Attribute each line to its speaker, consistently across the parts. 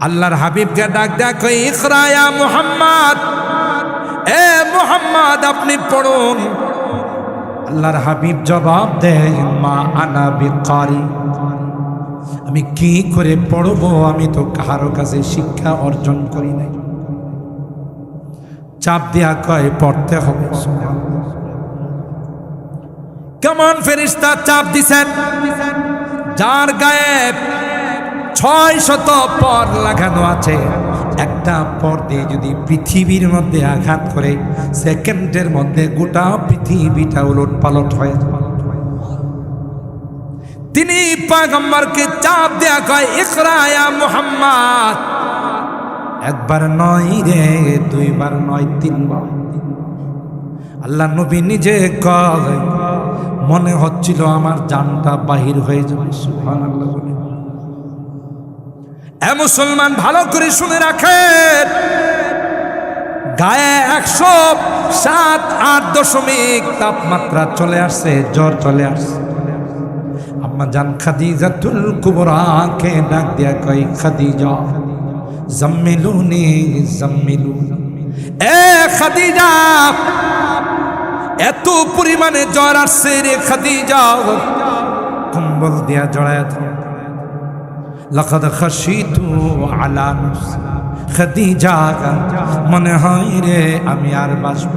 Speaker 1: আল্লাহর হাবিবকে ডাক দেয়া কই ইকরা ইয়া মুহাম্মদ, এ মুহাম্মদ আপনি পড়ুন। আল্লাহর হাবিব জবাব দেয় মা আনা বিকারি, আমি কি করে পড়বো, আমি তো কারো কাছে শিক্ষা অর্জন করি নাই। চাপ দেয়া কয় পড়তে হবে। কেমন ফেরেশতা চাপ দিছেন, যার গায়ে 600 পর লাগানো আছে, একটা পর দিয়ে যদি পৃথিবীর মধ্যে আঘাত করে সেকেন্ডের মধ্যে গোটা পৃথিবীটা উলট পালট হয়ে যায়। তিনি পয়গম্বরকে চাপ দেয়া কয় ইকরা ইয়া মুহাম্মদ, একবার নয় রে, দুইবার নয়, তিনবার। আল্লাহ নবী নিজে কয় মনে হচ্ছিল আমার জানটা বাহির হয়ে যাবে। সুবহানাল্লাহ। এ মুসলমান ভালো করে শুনে রাখেন, গায়ে 107-8 তাপমাত্রা চলে আসছে, জ্বর চলে আসছে। আম্মা জান খাদিজাতুল কুবরাকে ডাক দিয়া কই খাদিজা জাম্মিলুনি জাম্মিলু, এ খাদিজা এত পরিমাণে জ্বর আসছে রে খাদিজা, কম্বল দিয়া জড়ায় থাক। লাকাদ খাশিতু আলা নাফসি, খাদিজা মনে হয় রে আমি আর বাঁচব।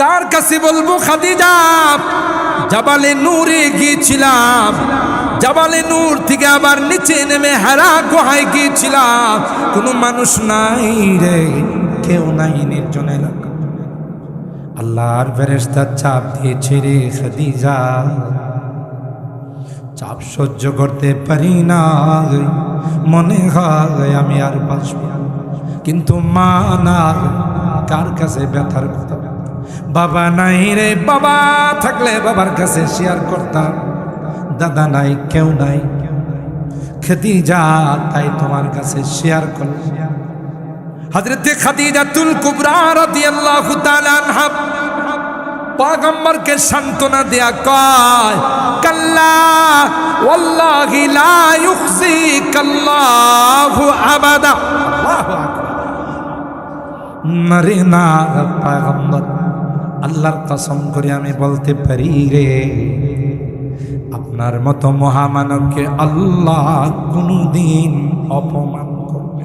Speaker 1: কার কাছে বলবো খাদিজা? জাবালে নূরে গিয়েছিলাম, জাবালে নূর থেকে আবার নিচে নেমে হেরা গুহায় গিয়েছিলাম, কোনো মানুষ নাই রে, কেউ নাই, নির্জন এলাকা। আল্লাহর ফেরেশতা চাপ দিয়েছে রে খাদিজা, চাপ সহ্য করতে পারি না, মনে হয় আমি আর বাঁচব। কিন্তু মা না, কার কাছে ব্যথার কথা? বাবা নাই রে, বাবা থাকলে বাবার কাছে শেয়ার করতাম, দাদা নাই, কেউ নাই। খাদিজা তাই তোমার কাছে শেয়ার করলাম। হযরতে খাদিজাতুল কুবরা রাদিয়াল্লাহু তাআলা আনহা পয়গম্বরকে সান্ত্বনা দেয়া কয় কাল্লা ওয়াল্লাহি লা ইউখজিকাল্লাহু আবাদা। আল্লাহু আকবার। নারে না পয়গম্বর, আল্লাহর কসম করে আমি বলতে পারি রে, আপনার মতো মহামানবকে আল্লাহ কোনদিন অপমান করবে।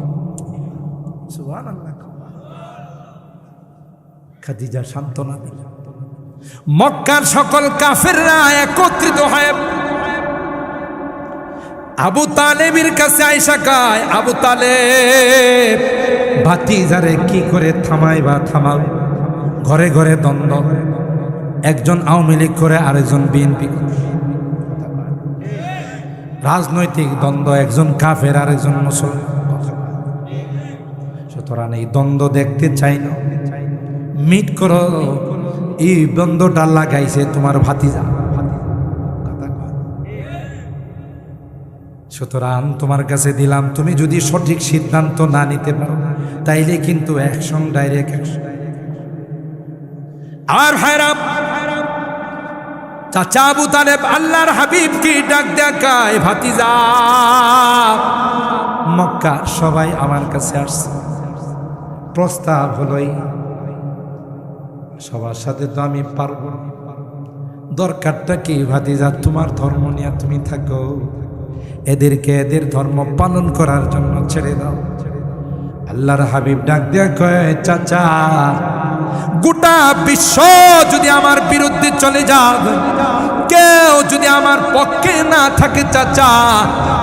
Speaker 1: সুবহানাল্লাহ। খাদিজা সান্ত্বনা দিল। মক্কার সকল কাফেররা একত্রিত হয়ে আবু তালেবের কাছে আয়েশা কয়, আবু তালেব ভাতিজারে কি করে থামাইবা থামাও। ঘরে ঘরে দ্বন্দ্ব, একজন আওয়ামী লীগ করে আরেকজন বিএনপি করে, রাজনৈতিক দ্বন্দ্ব, একজন কাফের আরেকজন মুসলমান। সুতরাং এই দ্বন্দ্ব দেখতে চাই না, মিট করো। এই দ্বন্দ্বটা লাগাইছে তোমার ভাতিজা, সুতরাং তোমার কাছে দিলাম, তুমি যদি সঠিক সিদ্ধান্ত না নিতে পারো তাইলে কিন্তু অ্যাকশন, ডাইরেক্ট অ্যাকশন। আর হায়রাম চাচা আবু তালেব আল্লাহর হাবিবকে ডাক দেখায়, ভাতিজা মক্কা সবাই আমার কাছে আসছে, প্রস্তাব হলোই সবার সাথে তো আমি পারবো না, দরকারটা কি ভাতিজা, তোমার ধর্ম নিয়ে তুমি থাকো, এদেরকে এদের ধর্ম পালন করার জন্য ছেড়ে দাও। আল্লাহর হাবিব ডাক দেয়া কয় চাচা গোটা বিশ্ব যদি আমার বিরুদ্ধে চলে যাবে, কেউ যদি আমার পক্ষে না থাকে চাচা,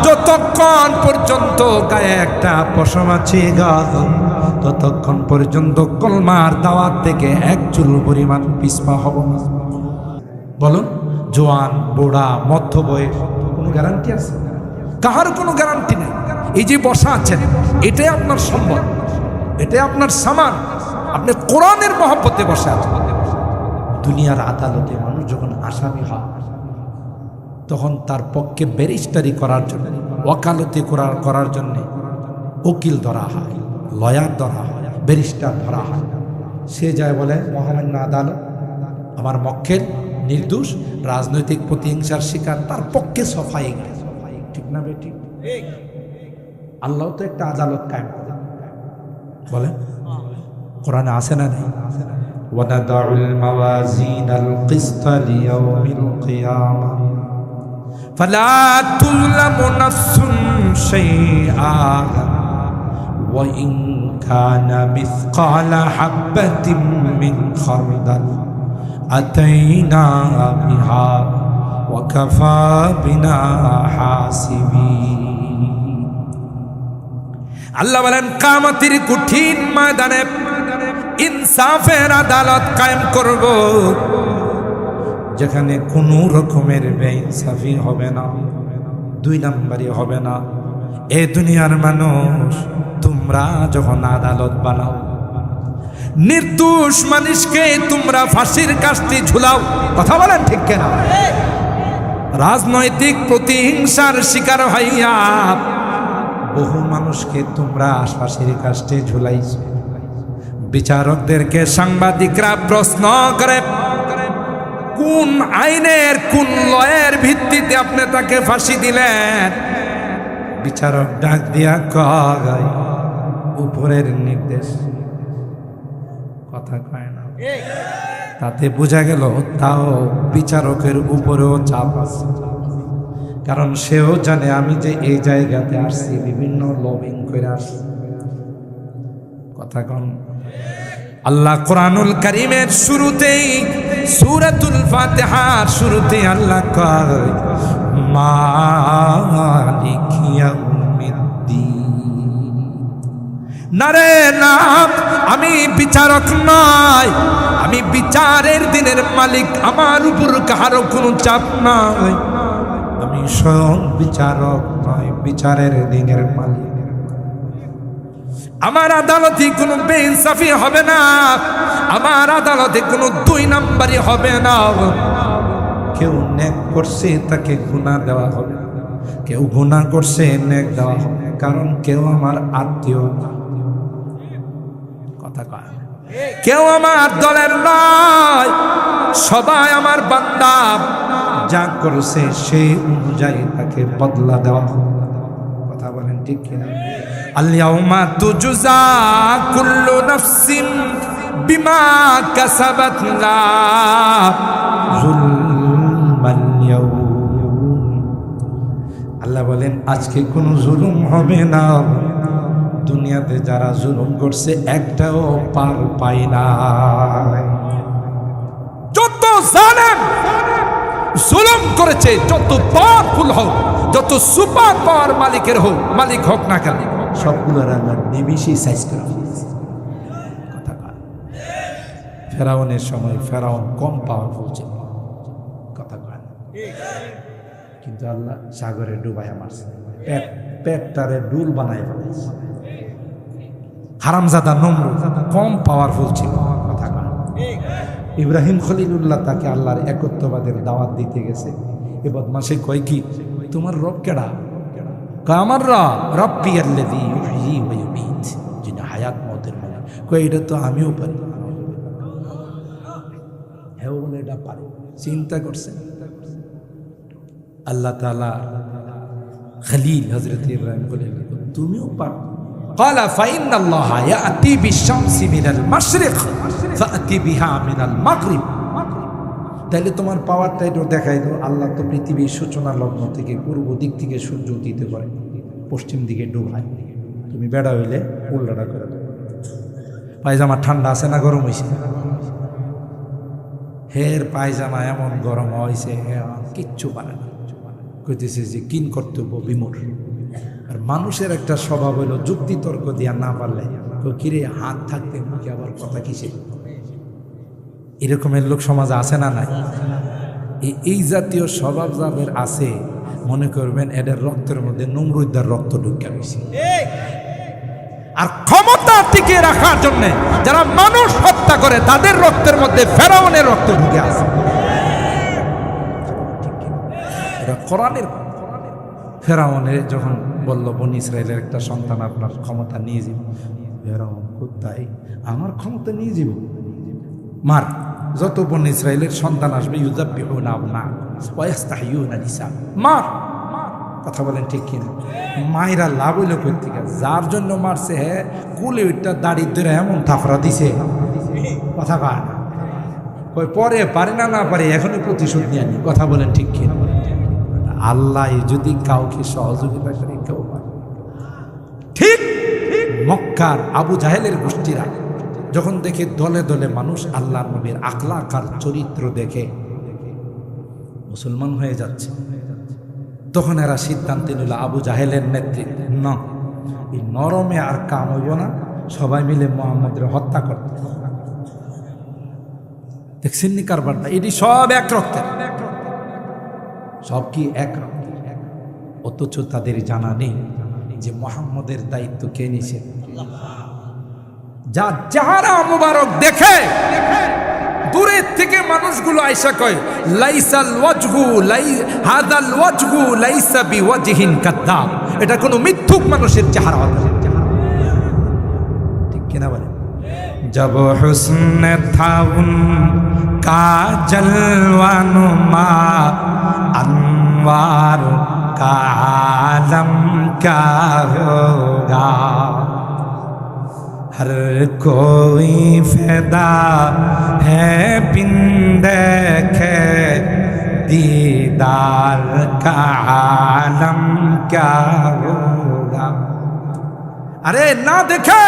Speaker 1: যতক্ষণ পর্যন্ত গায়ে একটা পশম আছে ততক্ষণ পর্যন্ত কলমার দাওয়াত থেকে এক চুল পরিমাণ পিছপা হব না। বলুন, জোয়ান বুড়া মধ্য বয়স, কোনো গ্যারান্টি আছে? কাহার কোনো গ্যারান্টি নেই। এই যে বসা আছেন, এটাই আপনার সম্পদ, এটাই আপনার সামান। আপনি কোরআনের মহব্বতে বসে আছেন। দুনিয়ার আদালতে মানুষ যখন আসামি হয় তখন তার পক্ষে ব্যারিস্টারি করার জন্য, ওকালতি করার জন্য উকিল ধরা হয়, লয়ার ধরা হয়, ব্যারিস্টার ধরা হয়। সে যায় বলে মহামান্য আদালত আমার মক্কেল নির্দোষ, রাজনৈতিক প্রতিহিংসার শিকার, তার পক্ষে সফাই। ঠিক না বেটি? আল্লাহ তো একটা আদালত কায়েম করে বলে, কোরআনে আছে না নেই? وَنَضَعُ الْمَوَازِينَ الْقِسْطَ لِيَوْمِ الْقِيَامَةِ فَلَا تُظْلَمُ نَفْسٌ شَيْئًا وَإِنْ كَانَ مِثْقَالَ حَبَّةٍ مِّنْ خَرْدَلٍ أَتَيْنَا بِهَا وَكَفَى بِنَا حَاسِبِينَ। আল্লাহ বলেন কিয়ামতের কঠিন ময়দানে ইনসাফের আদালত কায়েম করব, যেখানে কোনো রকমের বেইনসাফি হবে না, দুই নাম্বারি হবে না। এ দুনিয়ার মানুষ, তোমরা যখন আদালত বানাও, নির্দোষ মানুষকে তোমরা ফাঁসির কাস্তে ঝুলাও, কথা বলেন ঠিক কিনা? রাজনৈতিক প্রতিহিংসার শিকার হইয়া বহু মানুষকে তোমরা ফাঁসির কাস্তে ঝুলাইছো। বিচারকদেরকে সাংবাদিকরা প্রশ্ন করে, কোন আইনের কোন লয়ের ভিত্তিতে আপনি তাকে ফাঁসি দিলেন? বিচারক ডাক দিয়া কয়, উপরের নির্দেশ। কথা কয় না? তাতে বোঝা গেল তাও বিচারকের উপরেও চাপ আছে, কারণ সেও জানে আমি যে এই জায়গাতে আসছি বিভিন্ন লবিং করে আসছি। কথা কন? আল্লাহ কোরআনুল কারীমের শুরুতেই, সূরাতুল ফাতিহার শুরুতে আল্লাহ কয়, মালিকি ইয়াউমিদ্দিন। না রে না, আমি বিচারক নয়, আমি বিচারের দিনের মালিক, আমার উপর কারো কোনো চাপ নাই। আমি স্বয়ং বিচারক নয়, বিচারের দিনের মালিক। আমার আদালতে কোনো বেইনসাফি হবে না, আমার আদালতে কোনো দুই নাম্বারি হবে না। কেউ নেক করছে তাকে গুনাহ দেওয়া হবে, কেউ গুনাহ করছে নেক দেওয়া হবে, কারণ কেউ আমার আত্মীয় না। কথা কয়? কেউ আমার দলের নয়, সবাই আমার বান্দা। যা করছে সেই অনুযায়ী তাকে বদলা দেওয়া হবে। কথা বলেন ঠিক কিনা? আল-ইয়াউমা তুজজা কুল্লু নাফসিন বিমা কাসাবাত লা যুলমান ইয়াউম। আল্লাহ বলেন আজকে কোনো জুলুম হবে না। দুনিয়াতে যারা জুলুম করছে একটাও পার পায় না। যত জালেম জুলুম করেছে, যত পাওয়ারফুল হোক, যত সুপার পাওয়ার মালিকের হোক, মালিক হোক না কেন, সবগুলোর আল্লাহ নিমিষেই সাইজ করে ফেলেছে। ফেরাউনের সময় ফেরাউন কম পাওয়ারফুল ছিল, কথা কয় না? কিন্তু আল্লাহ সাগরে ডুবাইয়া মারছে, পেটটারে ডুল বানায় ফেলেছে। হারামজাদা নমরুদ কম পাওয়ারফুল ছিল, কথা কয় না? ইব্রাহিম খলিলুল্লাহ তাকে আল্লাহর একত্ববাদের দাওয়াত দিতে গেছে। এ বদমাশে কয় কি, তোমার রব কেডা? আমার রব রব্বি আল্লাযী ইউহয়ী ওয়া ইউমীত, যিনি হায়াত মওতের মালিক। কয় এটা তো আমিও পারি। হ্যাঁ বলে এটা পারে। চিন্তা করছেন আল্লাহ তাআলা খলিল হযরত ইব্রাহিম খলিল, তুমিও পারো। قال فإن الله يأتي بالشمس من المشرق فأتي بها من المغرب। তাহলে তোমার পাওয়ারটা একটু দেখাই দাও। আল্লাহ তো পৃথিবীর সূচনা লগ্ন থেকে পূর্ব দিক থেকে সূর্য উদিত করে, পশ্চিম দিকে ডুবায়। তুমি বেড়া হইলে উল্টাটা করে দাও। পায়জামা ঠান্ডা আছে না গরম হয়েছে? হের পায়জামা এমন গরম হয়েছে, কিচ্ছু পারে না। কইতেছে যে কিন কর্তব্য বিমূঢ়। আর মানুষের একটা স্বভাব হইল যুক্তি তর্ক দিয়া না পারলে কিরে হাত থাকতে মুখে আবার কথা কিসে। এরকমের লোক সমাজে আছে না নাই? এই জাতীয় স্বভাব যাদের আছে, মনে করবেন এদের রক্তের মধ্যে নমরুদার রক্ত ঢুকে গেছে। আর ক্ষমতা টিকে রাখার জন্য যারা মানুষ হত্যা করে, তাদের রক্তের মধ্যে ফেরাউনের রক্ত ঢুকে আছে। এটা কোরআনের। ফেরাউনের যখন বলল বনি ইসরায়েলের একটা সন্তান আপনার ক্ষমতা নিয়ে যাব, ফেরাউন কোথায় আমার ক্ষমতা নিয়ে যাব? মার, যত বনি ইসরায়েলের সন্তান আসবে ইউযাব্বিহুনা আবনাআহুম ওয়া ইস্তাহয়ুনা নিসাআহুম, মার। কথা বলেন ঠিক কিনা? মায়েরা লাভ হইল করতে যার জন্য মারছে হ্যাঁ কুলে ওইটা দাড়ি ধরে এমন থাফরা দিছে, কথা কয় না, কই পরে পারে না না পারে এখনই প্রতিশোধ নিয়ে আনি। কথা বলেন ঠিক কিনা? আল্লাহ যদি কাউকে সহযোগিতা করে কেউ পারে। ঠিক মক্কার আবু জাহেলের গোষ্ঠীরা যখন দেখে দলে দলে মানুষ আল্লাহর নবীর আখলাক আর চরিত্র দেখে মুসলমান হয়ে যাচ্ছে, তখন এরা সিদ্ধান্ত নিল আবু জাহেলের নেতৃত্বে না, এই নরমে আর কাম হইব না, সবাই মিলে মুহাম্মদের হত্যা করতে। দেখছেন নি কারবারটা? এটি সব এক রক্তের, সব কি এক রক্তের, অথচ তাদের জানা নেই যে মুহাম্মদের দায়িত্ব কে নিছে। যা চেহারা মুবারক দেখে দূরের থেকে মানুষগুলো আইসা কয় লাইসাল ওয়াজহু হাদাল ওয়াজহু লাইসা বিওয়াজহিন কাদ্দাব, এটা কোনো মিথ্যুক মানুষের চেহারা হবে, ঠিক কিনা বলে? জব হুসনে থা উনকা জলওয়ানুমা अनवार का आलम क्या होगा, हर कोई फैदा है बिन देखे दीदार का आलम क्या होगा। अरे ना देखे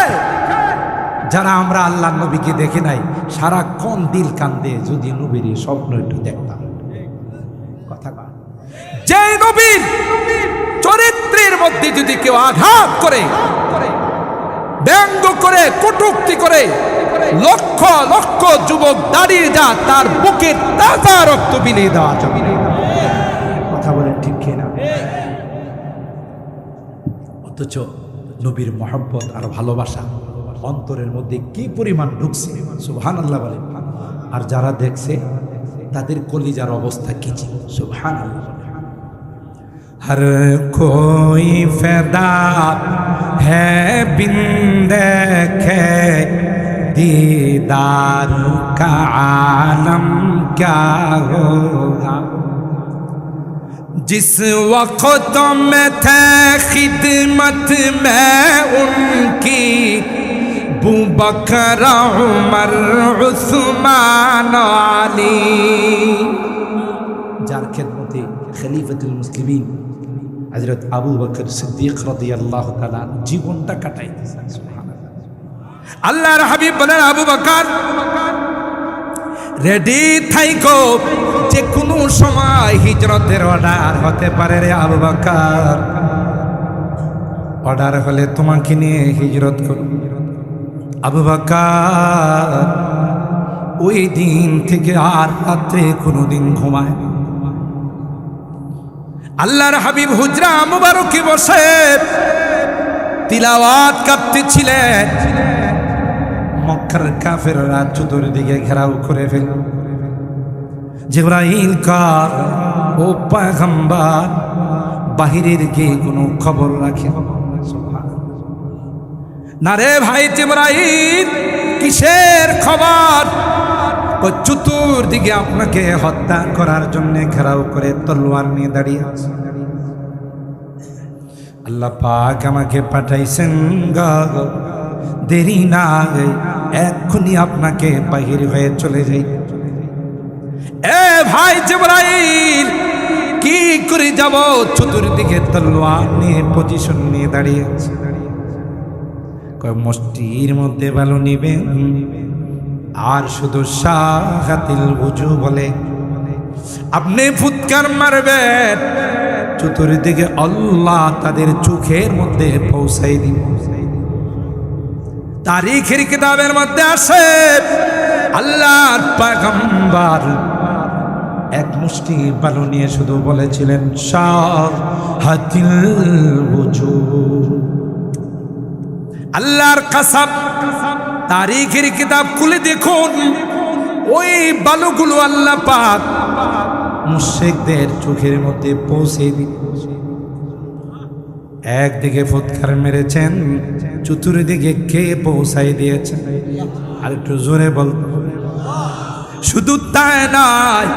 Speaker 1: যারা আমরা আল্লাহ নবীকে দেখি নাই, সারাক্ষণ দিল কান্দে যদি নবীর স্বপ্ন একটু দেখতাম। কথা কয়, যে নবীর চরিত্রের মধ্যে যদি কেউ আঘাত করে, ব্যঙ্গ করে, কটূক্তি করে, লক্ষ লক্ষ যুবক দাঁড়িয়ে যা তার বুকে তাজা রক্ত বিলিয়ে দেওয়া যাবে। কথা বলেন ঠিক কিনা? অথচ নবীর মহব্বত আর ভালোবাসা অন্তরের মধ্যে কি পরিমাণ ঢুকছে, সুবহানাল্লাহ বলেন। আর যারা দেখছে তাদের কলিজার অবস্থা কি ছিল, সুবহানাল্লাহ। हर कोई फैदा है बिन देखे दीदार का आलम क्या होगा। जिस वक्त में थे खिदमत में उनकी अबू बकर उमर उस्मान आली, যার খেদমতে খলিফাতুল মুসলিমিন হযরত আবু বকর সিদ্দিক রাদিয়াল্লাহু তাআলা জীবনটা কাটাইতেছেন। সুবহানাল্লাহ। আল্লাহর হাবিব বলেন, আবু বকর রেডি থাইকো, যে কোনো সময় হিজরতের অর্ডার হতে পারে রে আবু বকর। অর্ডার হলে তোমাকে নিয়ে হিজরত করো। আবু বকর ওই দিন থেকে আর রাত্রে কোনোদিন ঘুমায়। আল্লাহর হাবিব হুজরা মুবারকে বসে তিলাওয়াত করতেছিলেন। মক্কার কাফেররা চতুর্দিকে ঘেরাও করে ফেল। জিবরাইল কার ও পয়গম্বর বাহিরের গিয়ে কোনো খবর রাখে না রে ভাই জিবরাইল, কিসের খবর? ও চতুর্দিকে আপনাকে হত্যা করার জন্য ঘেরাও করে তলোয়ার নিয়ে দাঁড়িয়ে আছে। আল্লাহ পাক আমাকে পাঠাইছেন গো, দেরি না এক্ষুনি আপনাকে বাহির হয়ে চলে যাই। এ ভাই জিবরাইল, কি করে যাব? চতুর্দিকে তলোয়ার নিয়ে পজিশন নিয়ে দাঁড়িয়ে আছে। মুষ্টির মধ্যে ভালো নিবেন আর শুধু শাহাতিল ওযু বলে আপনি ফুৎকার মারবেন, চতুর্দিকে আল্লাহ তাদের চোখের মধ্যে পৌঁছাই দিন। তারিখের কিতাবের মধ্যে আসে আল্লাহর পয়গম্বর এক মুষ্টি বালু নিয়ে শুধু বলেছিলেন শাহাতিল ওযু। আল্লাহর কসম, তারিখের কিতাব খুলে দেখুন, ওই বালুগুলো আল্লাহ পাক মুশরিকদের চোখের মধ্যে পৌঁছে দিন। একদিকে ফুৎকার মেরেছেন, চতুর্দিকে কে পৌঁছাই দিয়েছেন? আর একটু জোরে বল। শুধু তাই নয়,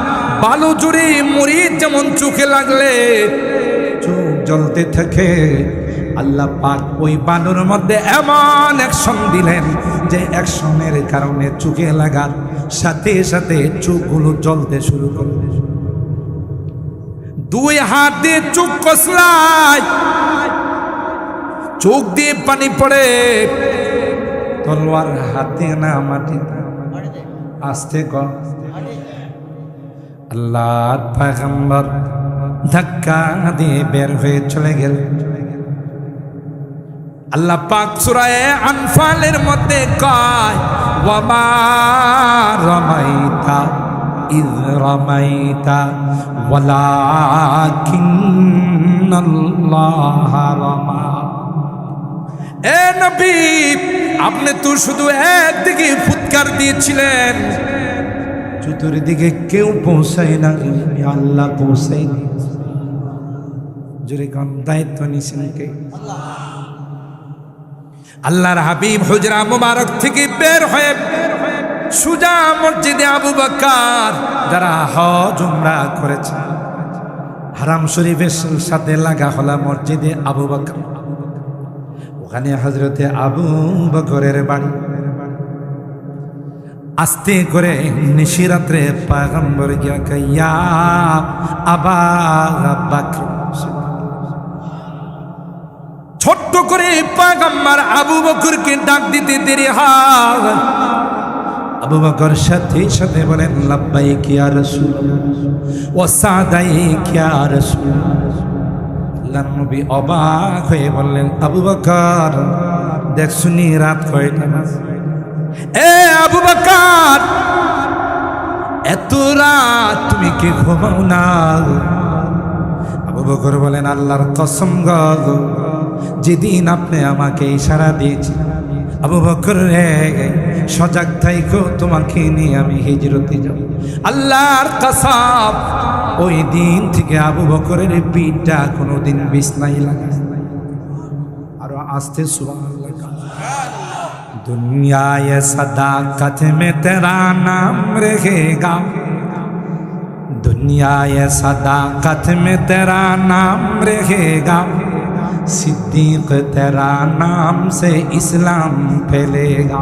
Speaker 1: বালু জুড়ে মরিচ যেমন চোখে লাগলে চোখ জ্বলতে থাকে। আল্লাহ পাক ওই বালুর মধ্যে এমন অ্যাকশন দিলেন যে অ্যাকশনের কারণে চোখে লাগার সাথে সাথে চোখগুলো জ্বলতে শুরু করবে। দুই হাত দিয়ে চোখ কসলায়, চোখ দিয়ে পানি পড়ে, তলোয়ার হাতে না মাটি আস্তে কর। আল্লাহর পয়গম্বর ধাক্কা দিয়ে বের হয়ে চলে গেল। আল্লাহ পাক সূরা আনফালের মধ্যে কয়, ওয়ামা রামাইতা ইয রামাইতা ওয়ালাকিন্নাল্লাহ রামা। এ নবী, আপনি তো শুধু একদিকে ফুৎকার দিয়েছিলেন, চতুর্দিকে কেউ পৌঁছায় না, আল্লাহ পৌঁছাই দিয়েছে। জোরে কোন দায়িত্ব নিছেন কে? আল্লাহর হাবিব হুজরা মুবারক থেকে বের হয়ে সুজা মসজিদে আবু বকর, যারা হজ উমরা করেছে, হারাম শরীফের সাথে লাগা হলা মসজিদে আবু বকর, ওখানে হযরতে আবু বকরের বাড়ি। আস্তে করে নিশিরাত্রে পয়গম্বর গিয়া কইয়া আবা বকর, ছোট্ট করে পয়গম্বর আবু বকরকে ডাক দিতে দেরি হয়। আবু বকর সাথে সাথে বলেন লাব্বাইক ইয়া রাসূলুল্লাহ ওয়া সাদাইক ইয়া রাসূলুল্লাহ। আল্লাহর নবী অবাক হয়ে বললেন, আবু বকর দেখ শুনি রাত কয়টা বাজে? এ আবু বকর, এত রাত তুমি কি ঘুমাও না? আবু বকর বলেন, আল্লাহর কসম গো, যেদিন আপনি আমাকে ইশারা দিয়েছেন, আবু বকর রে সজাগ থাইকো, তোমাকে নিয়ে আমি হিজরতে যাব। আল্লাহর কসম, ওই দিন থেকে আবু বকরের পিঠটা কোনোদিন বিছনাই লাগে। আর আস্তে সুবহানাল্লাহ। दुनिया ये सदाकत में तेरा नाम रहेगा, दुनिया ये सदाकत में तेरा नाम रहेगा, सिद्दीक तेरा नाम से इस्लाम फैलेगा।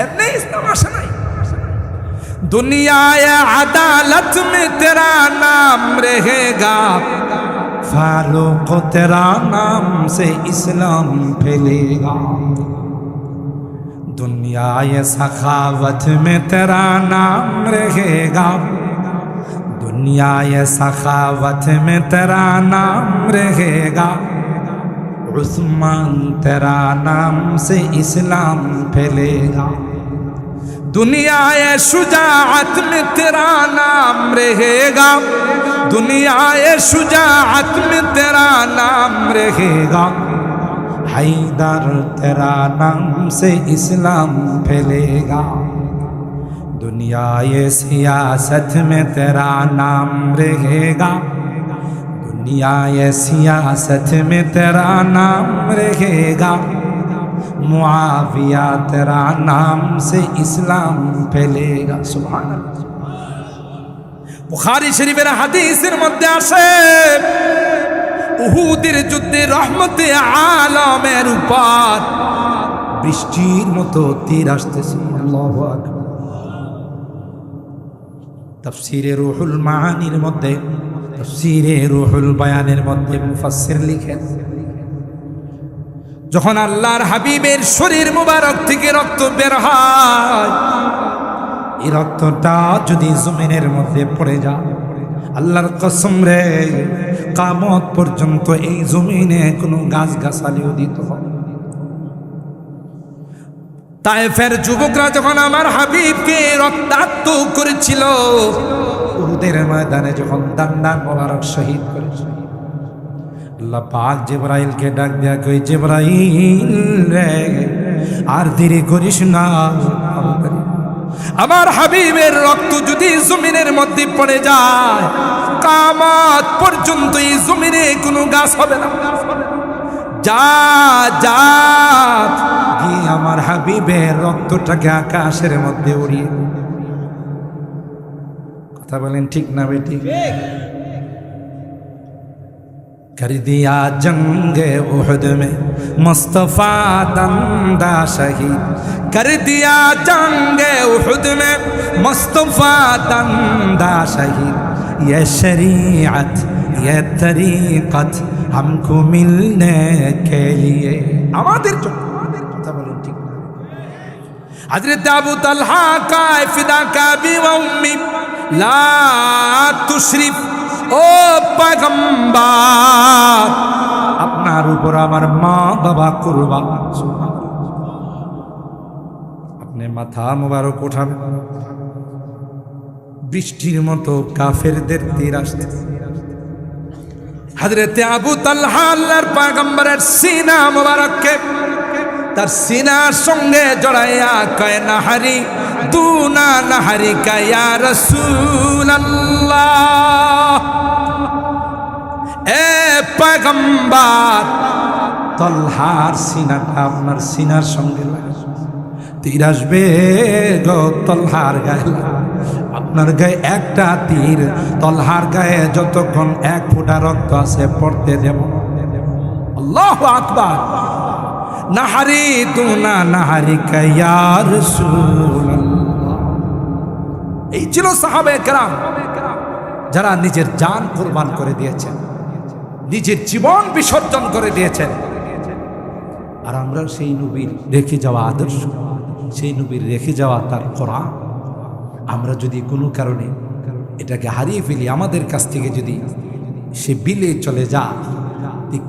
Speaker 1: ऐसे इस्लाम आशा नहीं। दुनिया ये अदालत में तेरा नाम रहेगा, फारूक तेरा नाम से इस्लाम फैलेगा। दुनिया ये सखावत में तेरा नाम रहेगा, दुनिया ये सखावत में तेरा नाम रहेगा, उस्मान तेरा नाम से इस्लाम फैलेगा। दुनिया ये शुजाअत में तेरा नाम रहेगा, दुनिया ये शुजाअत में तेरा नाम रहेगा, हैदर तेरा नाम से इस्लाम फैलेगा। दुनिया ये सियासत में तेरा नाम रहेगा, दुनिया ये सियासत में तेरा नाम रहेगा, मुआविया तेरा नाम से इस्लाम फैलेगा। सुभान अल्लाह। बुखारी शरीफের হাদিসের মধ্যে আসে, উহুদের যুদ্ধে রহমতে আলমের উপর বৃষ্টির মতো তীর আসতেছে। আল্লাহু আকবার। তাফসীরে রুহুল মাআনির মধ্যে, তাফসীরে রুহুল বায়ানের মধ্যে মুফাসসির লিখেন, যখন আল্লাহর হাবিবের শরীর মুবারক থেকে রক্ত বের হয়, এই রক্তটা যদি জমিনের মধ্যে পড়ে যায়, আল্লাহর কসম রে, কিয়ামত পর্যন্ত এই জমিনে কোনো গাছ গাছালিও দিত হবে। তায়েফের যুবকরা যখন আমার হাবিবকে রক্তাক্ত করেছিল, উহুদের ময়দানে যখন দান্ডান মোবারক শহীদ করেছিল, আল্লাহ পাক জিবরাইলকে ডাক দেয়া কই, জিবরাইল রে আর দেরি করিস না, আমার হাবিবের রক্ত যদি জমিনের মধ্যে পড়ে যায়, কিয়ামত পর্যন্ত এই জমিনে কোনো গাছ হবে না। যা যা গিয়ে আমার হাবিবের রক্তটাকে আকাশের মধ্যে উড়িয়ে। কথা বলেন ঠিক না বেটি? कर दिया जंगे उहद में मुस्तफा दंदा शहीद कर दिया जंगे उहद में मुस्तफा दंदा शहीद ये शरीयत ये तरीक़त हमको मिलने के लिए আমাদের জন্য কথা বলেন ঠিক না হযরত আবু তালহা কা ফিদা কা বি ওয়া উম্মি লা তুশরিফ ও পয়গম্বর আপনার উপর আমার মা বাবা কুরবান আপনি মাথা মোবারক উঠাবেন বৃষ্টির মতো কাফেরদের তীর আসতেছে হযরত আবু তালহা আল্লাহর পয়গম্বরের সিনা মোবারককে তার সিনার সঙ্গে জড়াইয়া কয় নাহারি দুনা নাহারি কা ইয়া রাসূলুল্লাহ এ পয়গম্বর তালহার সিনাটা আপনার সিনার সঙ্গে লাগা তীর আসবে গো তালহার গায়ে আপনার গায়ে একটা তীর তালহার গায়ে যতক্ষণ এক ফোঁটা রক্ত আছে পড়তে দেব আল্লাহু আকবার নাহারি দুনা নাহারি কা ইয়া রাসূলুল্লাহ এই ছিল সাহাবায়ে কেরাম যারা নিজের জান কুরবান করে দিয়েছেন নিজের জীবন বিসর্জন করে দিয়েছেন আর আমরা সেই নবীর রেখে যাওয়া আদর্শ সেই নবীর রেখে যাওয়া তার কোরআন আমরা যদি কোনো কারণে এটাকে হারিয়ে ফেলি আমাদের কাছ থেকে যদি সে বিলে চলে যায়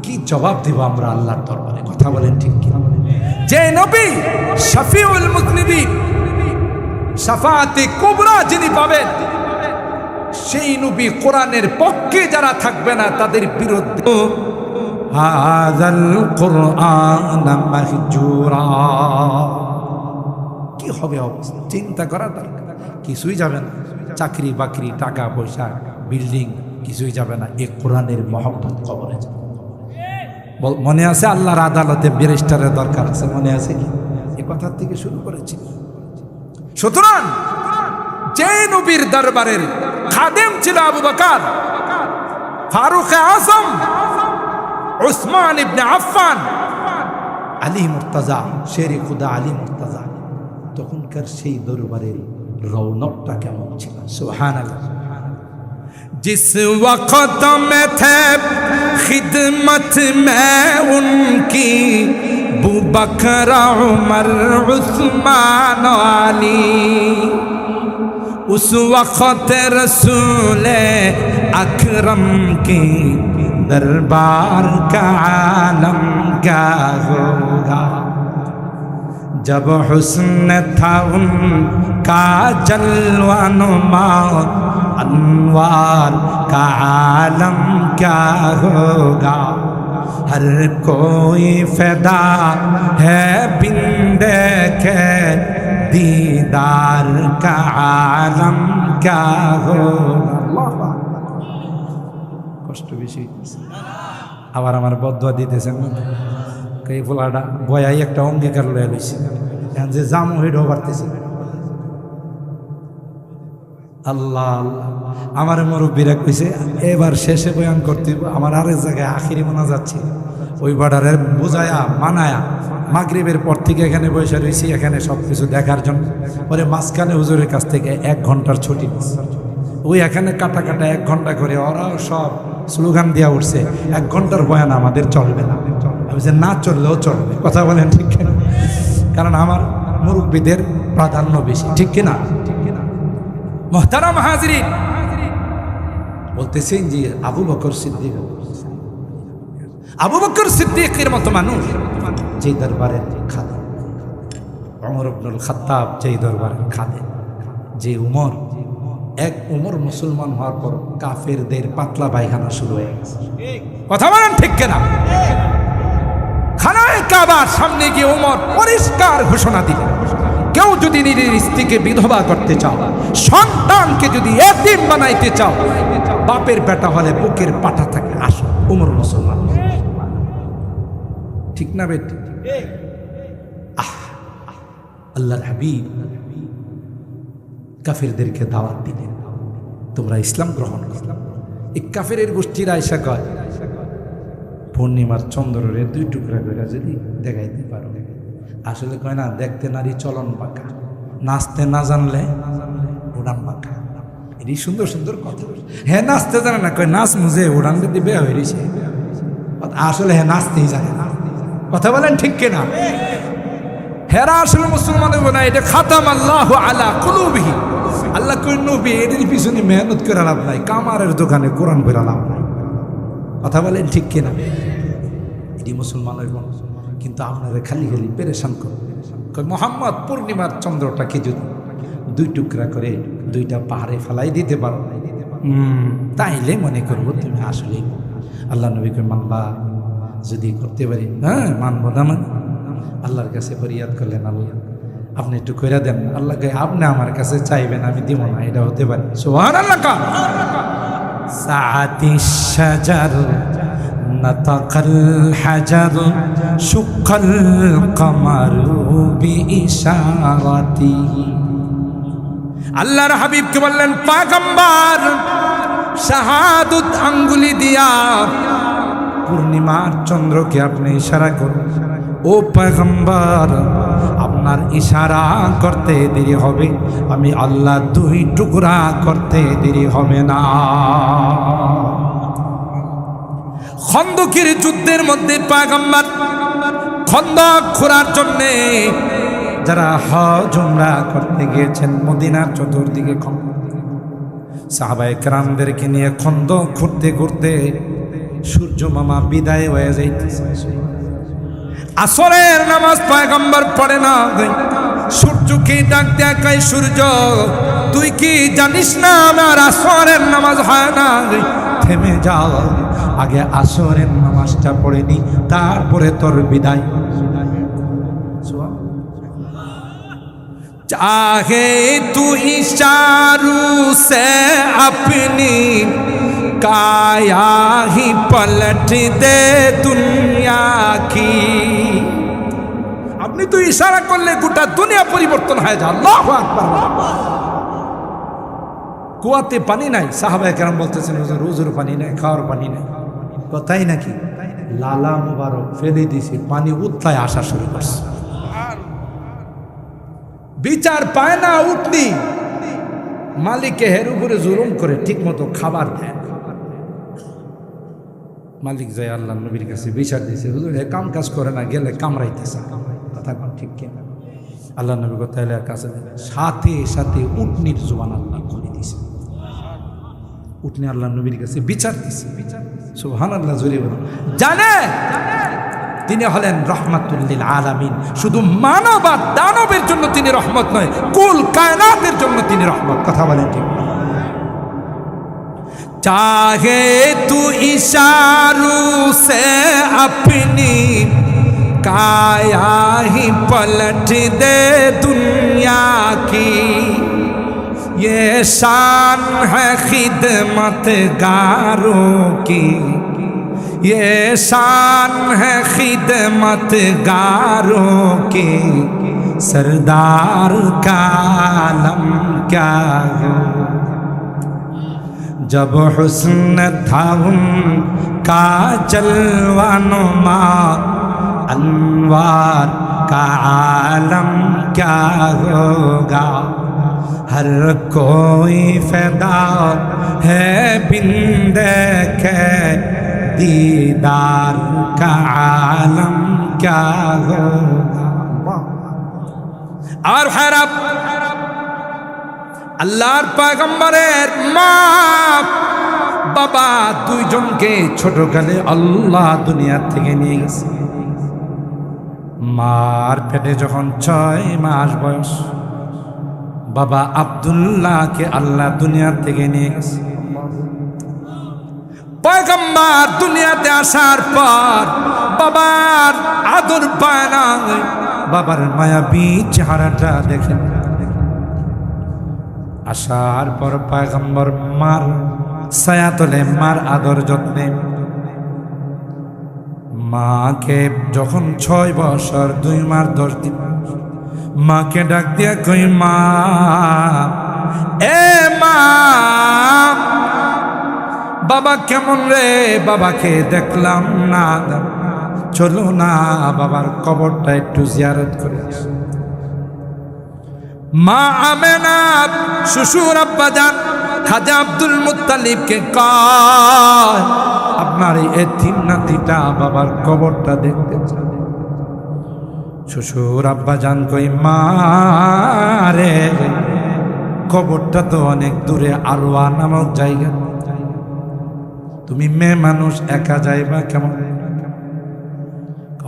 Speaker 1: কি জবাব দেব আমরা আল্লাহর দরবারে কথা বলেন ঠিক কি যে নবী শফিউল মুজনিবিন শাফাআতে কুবরা যিনি পাবেন সেই নবী কোরআনের পক্ষে যারা থাকবে না তাদের বিরুদ্ধে হাযাল কুরআন মাহজুরা কি হবে অবস্থা চিন্তা করা দরকার কিছুই যাবে না চাকরি বাকরি টাকা পয়সা বিল্ডিং কিছুই যাবে না এই কোরআনের মহব্বত কবরে যাবে মনে আছে আল্লাহর আদালতে ব্যারিস্টারের দরকার আছে মনে আছে কি এই কথার থেকে শুরু করেছি সুতরাং যে নবীর দরবারের খাদেম ছিল আবু বকর ফারুক আজম উসমান ইবনে আফফান আলী মুর্তজা শেরে খুদা আলী মুর্তজা তখনকার সেই দরবারের রৌনকটা কেমন ছিল সুবহানাল্লাহ जिस वक्त में थे खिदमत में उनकी अबू बकर उमर उस्मान अली उस वक्त रसूल अकरम की दरबार का आलम क्या होगा जब हुस्न था उनका जलवा नुमा अनवार का आलम क्या होगा हर कोई फैदा है बिन देखे दीदार का आलम क्या होगा কষ্ট বেশি আবার আমার বদদুয়া দিতেছেন এই ফোলাটা বয়াই একটা অঙ্গীকার লয়ে লইছে এখন যে জাম হইডও পারতেছে আল্লাহ আমার মুরব্বীরা কইছে এবার শেষে বয়ান করতে আমার আরেক জায়গায় আখিরি মোনাজাত ছিল ওই বাডারের বুঝায়া মানায়া মাগরিবের পর থেকে এখানে বসে রয়েছি এখানে সব কিছু দেখার জন্য পরে মাঝখানে হুজুরের কাছ থেকে 1 ঘন্টার ছুটি নিচ্ছে ওই এখানে কাটা কাটা 1 ঘন্টা করে ওরাও সব স্লোগান দিয়া উঠছে 1 ঘন্টার বয়ান আমাদের চলবে না আমি যে না চললেও চলবে কথা বলেন ঠিক কিনা কারণ আমার মুরব্বীদের প্রাধান্য বেশি ঠিক কিনা মুহতারাম হাজিরিন বলতেছেন যে আবু বকর সিদ্দিকের মতো মানুষ যে দরবারের খাদেম ওমর ইবনুল খাত্তাব যে দরবারের খাদেম যে উমর মুসলমান হওয়ার পর কাফেরদের পাতলা পায়খানা শুরু হয়ে গেছে কথা বলেন ঠিক কিনা খানায়ে কাবার সামনে গিয়ে উমর পরিষ্কার ঘোষণা দিলেন কেউ যদি নিজের স্ত্রীকে বিধবা করতে চাও সন্তানকে যদি এতিম বানাইতে চাও বাপের বেটা হলে বুকের পাটা থাকে আসো উমর মুসলমান ঠিক না বেটি আল্লাহর হাবিব কাফেরদেরকে দাওয়াত দিলেন তোমরা ইসলাম গ্রহণ করো এই কাফেরের গোষ্ঠীরা এসে কয় পূর্ণিমার চন্দ্ররে 2 টুকরা করে যদি দেখাইতে পারো। আসলে কয় না, দেখতে নারী চলন বাঁকা, নাচতে না জানলে উড়ান বাঁকা। এটি সুন্দর সুন্দর কথা। হ্যাঁ নাচতে জানে না, কয় নাচ মুজে উড়ান দিতে বেয়া হয়েছে। আসলে হ্যাঁ নাচতেই জানে না। কথা বলেন ঠিক কিনা? হেরা আসলে মুসলমান হইব না। এটা খাতাম আল্লাহু আলা কুলুবিহি। আল্লাহ কই নবী এদের পিছনে মেহনত করে লাভ নাই, কামারের দোকানে কোরআন পড়া লাভ নাই। কথা বলেন ঠিক কিনা? এটি মুসলমান হইব না। কিন্তু আপনারা খালি খালি পেরেশান করবে। মোহাম্মদ পূর্ণিমার চন্দ্রটাকে যদি 2 টুকরা করে 2টা পাহাড়ে ফেলাই দিতে পারো, তাইলে মনে করবো তুমি আসলে আল্লাহ নবীকে মানবা। যদি করতে পারি, হ্যাঁ মানবো না। মানে আল্লাহর কাছে ফরিয়াদ করলেন, আল্লাহ আপনি একটু কইরা দেন। আল্লাহকে আপনি আমার কাছে চাইবেন, আমি দিব না, এটা হতে পারে। সুবহানাল্লাহ। সাআতি শাজার নাতাকাল হাজার শুকাল কমারু বিইশারাতি। আল্লাহর হাবিবকে বললেন, পয়গম্বর শাহাদত আঙ্গুলি দিয়া পূর্ণিমার চন্দ্রকে আপনি ইশারা করুন। ও পয়গম্বর, আপনার ইশারা করতে দেরি হবে, আমি আল্লাহ 2 টুকরা করতে দেরি হবে না। খন্দকের যুদ্ধের মধ্যে পয়গম্বর খন্দক খোঁড়ার জন্যে যারা হজ উমরা করতে গিয়েছেন মদিনার চতুর্দিকে, সাহাবায়ে কেরামদেরকে নিয়ে খন্দক খুঁড়তে খুঁড়তে সূর্য মামা বিদায় হয়ে যাইতেছে। আসরের নামাজ পয়গম্বর পড়ে না। সূর্যকে ডাক দেয়া কয়, সূর্য তুই কি জানিস না আমার আসরের নামাজ হয় না? থেমে যাও, আগে আসরের নামাজটা পড়ে নি, তারপরে তোর বিদায়। चाहे तू इशारों से अपनी काया ही पलट दे दुनिया की। আপনি তো ইশারা করলে গোটা দুনিয়া পরিবর্তন হয়ে যায়। আল্লাহু আকবার। কুয়াতে পানি নাই, সাহাবায়ে কেরাম বলতেছেন হুজুর হুজুর পানি নাই, খাওয়ার পানি নাই। কথাই নাকি? লালা মুবারক ফেলে দিছে, পানি উতলায় আসা শুরু করছে। বিচার পায় না উঠনি, মালিকে হের উপরে জুলুম করে ঠিক মতো খাবার দেয়। মালিক যায় আল্লাহ নবীর কাছে বিচার দিয়েছে, হুজুর হে কাম কাজ করে না, গেলে কামড়াইতেছে। কথা কোন ঠিক কিনা? আল্লাহ নবী তাআলার কাছে সাথে সাথে উটনির জবান আল্লাহ খুলে দিয়েছে। উটনি আল্লাহ নবীর কাছে বিচার দিয়েছে। সুবহানাল্লাহ। জোরে বলুন। জানে তিনি হলেন রহমাতুল লিল আলামিন। শুধু মানব আর দানবের জন্য তিনি রহমত নয়, কুল কায়নাতের জন্য তিনি রহমত। কথা বলেন ঠিক? চাহে তু ইশারোं से अपनी काया ही पलट दे दुनिया की। ये शान है खिदमतगारों की, ये शान है खिदमतगारों की। सरदार का आलम क्या हो, जब हुस्न था उनका जलवा नुमा। अनवार का आलम क्या होगा, हर कोई फैदा है बिन देखे। दीदार का आलम क्या होगा। और हैरत আল্লাহর পয়গম্বরের মা বাবা 2 জনকে ছোটকালে আল্লাহ দুনিয়া থেকে নিয়ে গেছে। মার পেটে যখন 6 মাস বয়স, বাবা আব্দুল্লাহকে আল্লাহ দুনিয়া থেকে নিয়ে গেছে। পয়গম্বর দুনিয়াতে আসার পর বাবার আদর পায় না, বাবার মায়াবী চেহারাটা দেখেন। আসার পর পয়গম্বর মার ছায়া তলে, মার আদর যত্নে মাকে যখন 6 বছর 2 মাস 10 দিন মাকে ডাক দিয়া কই, মা এ মা বাবা কেমন রে, বাবাকে দেখলাম না, চলো না বাবার কবরটা একটু জিয়ারত করে আসি। মা আমেনা শ্বশুর আব্বাজান খাজা আব্দুল মুত্তালিবকে কয়, আপনার এই এতিম নাতিটা বাবার কবরটা দেখতে চায়। শ্বশুর আব্বাজান কই, মা রে, কবরটা তো অনেক দূরে, আরওয়া নামক জায়গা, তুমি মেয়ে মানুষ একা যাইবা কেমন?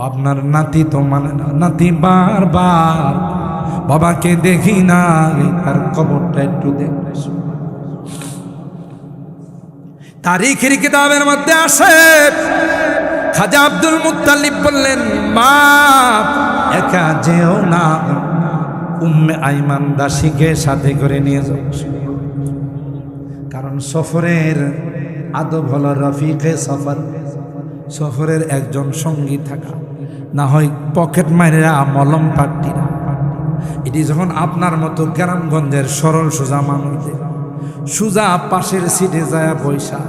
Speaker 1: আপনার নাতি তো মানে না। নাতি বারবার, বাবাকে দেখি না, তার কবরটা একটু দেখবে। তারিখের কিতাবের মধ্যে আসে, খাজা আব্দুল মুত্তালিব বললেন, মা একা যেও না, উম্মে আইমান দাসীকে সাথে করে নিয়ে যাও। কারণ সফরের আদব হলো রফিকে সফর, সফরের একজন সঙ্গী থাকা, না হয় পকেট মাইরা মলম পাট্টিরা। এটি যখন আপনার মতো গ্রামগঞ্জের সরল সোজা মানুষদের সোজা পাশের সিটে যায় পয়সা,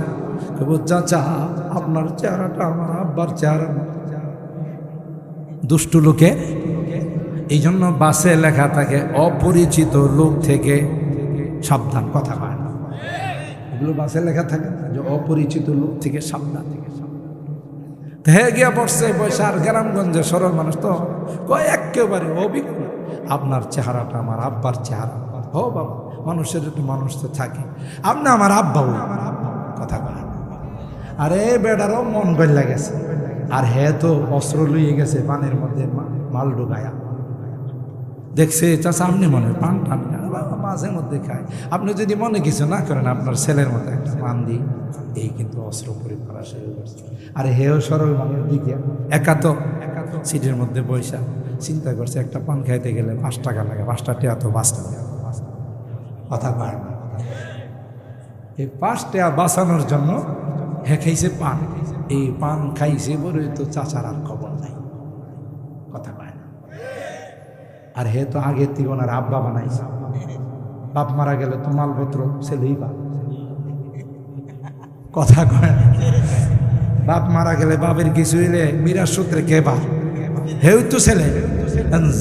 Speaker 1: চাচা আপনার চেহারাটা আমার আব্বার চেহারা। দুষ্টু লোকে এই জন্য বাসে লেখা থাকে অপরিচিত লোক থেকে সাবধান, কথা হয় না, এগুলো বাসে লেখা থাকে যে অপরিচিত লোক থেকে সাবধান। হয়ে গিয়া পড়ছে পয়সা, আর গ্রামগঞ্জে সরল মানুষ তো কয় একেবারে অভিজ্ঞ, আপনার চেহারাটা আমার আব্বার চেহারা। ও বাবা, মানুষের একটু মানুষ তো থাকে, আপনি আমার আব্বা, কথা কয়। আরে বেটারও মন গল্লা গেছে, আর হে তো অস্ত্র লইয়ে গেছে পানের মধ্যে মাল ঢুকায়া। দেখছে চাচা আপনি মনে হয় পান টান মাঝে মধ্যে খায়, আপনি যদি মনে কিছু না করেন আপনার ছেলের মতো একটা পান দিই, এই কিন্তু অস্ত্র প্রয়োগ করা শুরু করছে। আর হেও সরল মানুষ দিকে একা তো সিটের মধ্যে বৈশা চিন্তা করছে, একটা পান খাইতে গেলে 5 টাকা লাগে, 5টা টিয়া তো 5 টাকা, কথা পায় না। এই 5 টাকা বাঁচানোর জন্য হে খাইছে পান, এই পান খাইছে বলে তো চাচার আর খবর নাই, কথা পায় না। আর হে তো আগের থেকে ওনার আব্বা বানাইছে, বাপ মারা গেলে তো মালপত্র ছেলেই বাপ, কথা কয় না। বাপ মারা গেলে বাপের কিছু হইলে মিরাজ সূত্রে কে বাপ, হেউ তো ছেলে।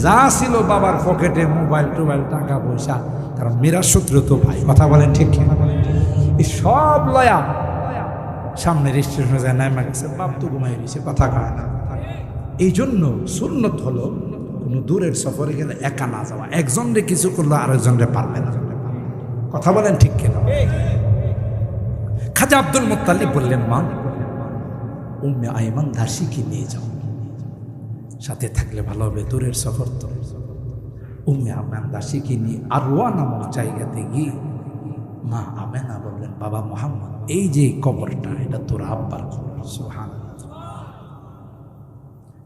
Speaker 1: যা ছিল বাবার পকেটে মোবাইল টোবাইল টাকা পয়সা, কারণ মিরাজ সূত্র তো ভাই, কথা বলেন ঠিক কিনা? এই সব লয়া সামনের স্টেশনে যায় নাইমা গেছে, বাপ তো ঘুমাই দিয়েছে, কথা কয় না। এই জন্য সুন্নত হলো কোনো দূরের সফরে গেলে একা না যাওয়া, একজনরে কিছু করলে আরেকজনরে পারবে না, কথা বলেন ঠিক কিনা? খাজা আব্দুল মুত্তালিব বললেন, মা উম্মে আইমান দাসীকে নিয়ে যাও, সাথে থাকলে ভালো হবে, দূরের সফর তো। উম্মে আইমান দাসীকে নিয়ে আরওয়া নামক জায়গাতে গিয়ে মা আমেনা বললেন, বাবা মুহাম্মদ, এই যে কবরটা এটা তোর আব্বার কবর। সুবহানাল্লাহ।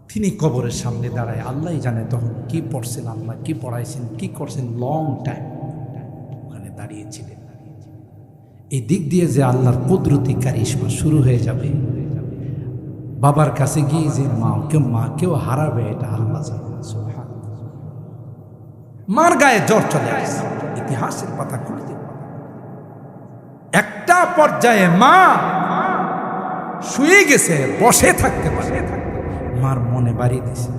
Speaker 1: তিনি কবরের সামনে দাঁড়ায়, আল্লাহ জানে তখন কি পড়ছেন, আল্লাহ কি পড়াইছেন, কি করছেন, লং টাইম ওখানে দাঁড়িয়েছিলেন। এই দিক দিয়ে যে আল্লাহর কুদরতি কারিশমা শুরু হয়ে যাবে, বাবার কাছে গিয়ে যে মাকেও হারাবে, এটা আল্লাহ জানে। সুবহানাল্লাহ। মার গায়ে জ্বর চলে আসে, ইতিহাসের পাতা খুলতে একটা পর্যায়ে মা শুয়ে গেছে, বসে থাকতে পারে, মার মনে বাড়ি দিছে,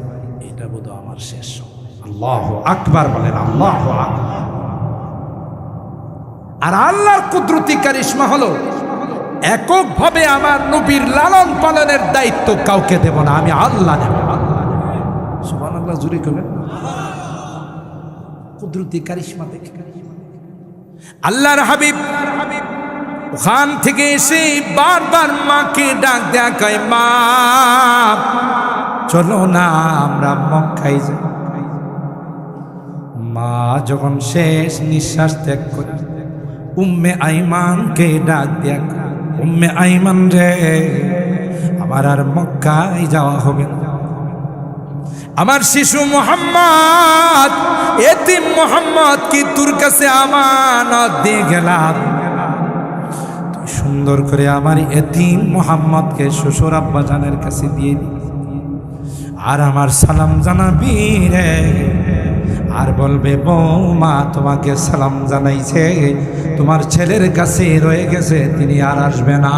Speaker 1: এটা বোধ আমার শেষ সময়। আল্লাহু আকবার বলেন, আল্লাহু আকবার। আর আল্লাহর কুদরতি কারিশমা হলো, এককভাবে আমার নবীর লালন পালনের দায়িত্ব কাউকে দেব না, আমি আল্লাহ নেব। সুবহানাল্লাহ, জুরি করবেন। কুদরতি কারিশমা দেখে আল্লাহর হাবিব ওখান থেকে এসে বারবার মাকে ডাক দেয়া, কয় মা চলো না আমরা মক্কায় যাই। মা যখন শেষ নিঃশ্বাস ত্যাগ করে উম্মে আইমানকে ডাক দেয়া, উম্মে আইমান রে, আমার আর মক্কায় যাওয়া হবে না, আমার শিশু মুহাম্মদ, এতিম মুহাম্মদ কি তোর কাছে আমানত দিয়ে গেলাম, তুই সুন্দর করে আমার এতিম মুহাম্মদকে শ্বশুর আব্বা জানের কাছে দিয়ে দি, আর আমার সালাম জানাবি রে, আর বলবে বৌমা তোমাকে সালাম জানাইছে, তোমার ছেলের কাছে রয়ে গেছে, তিনি আর আসবে না।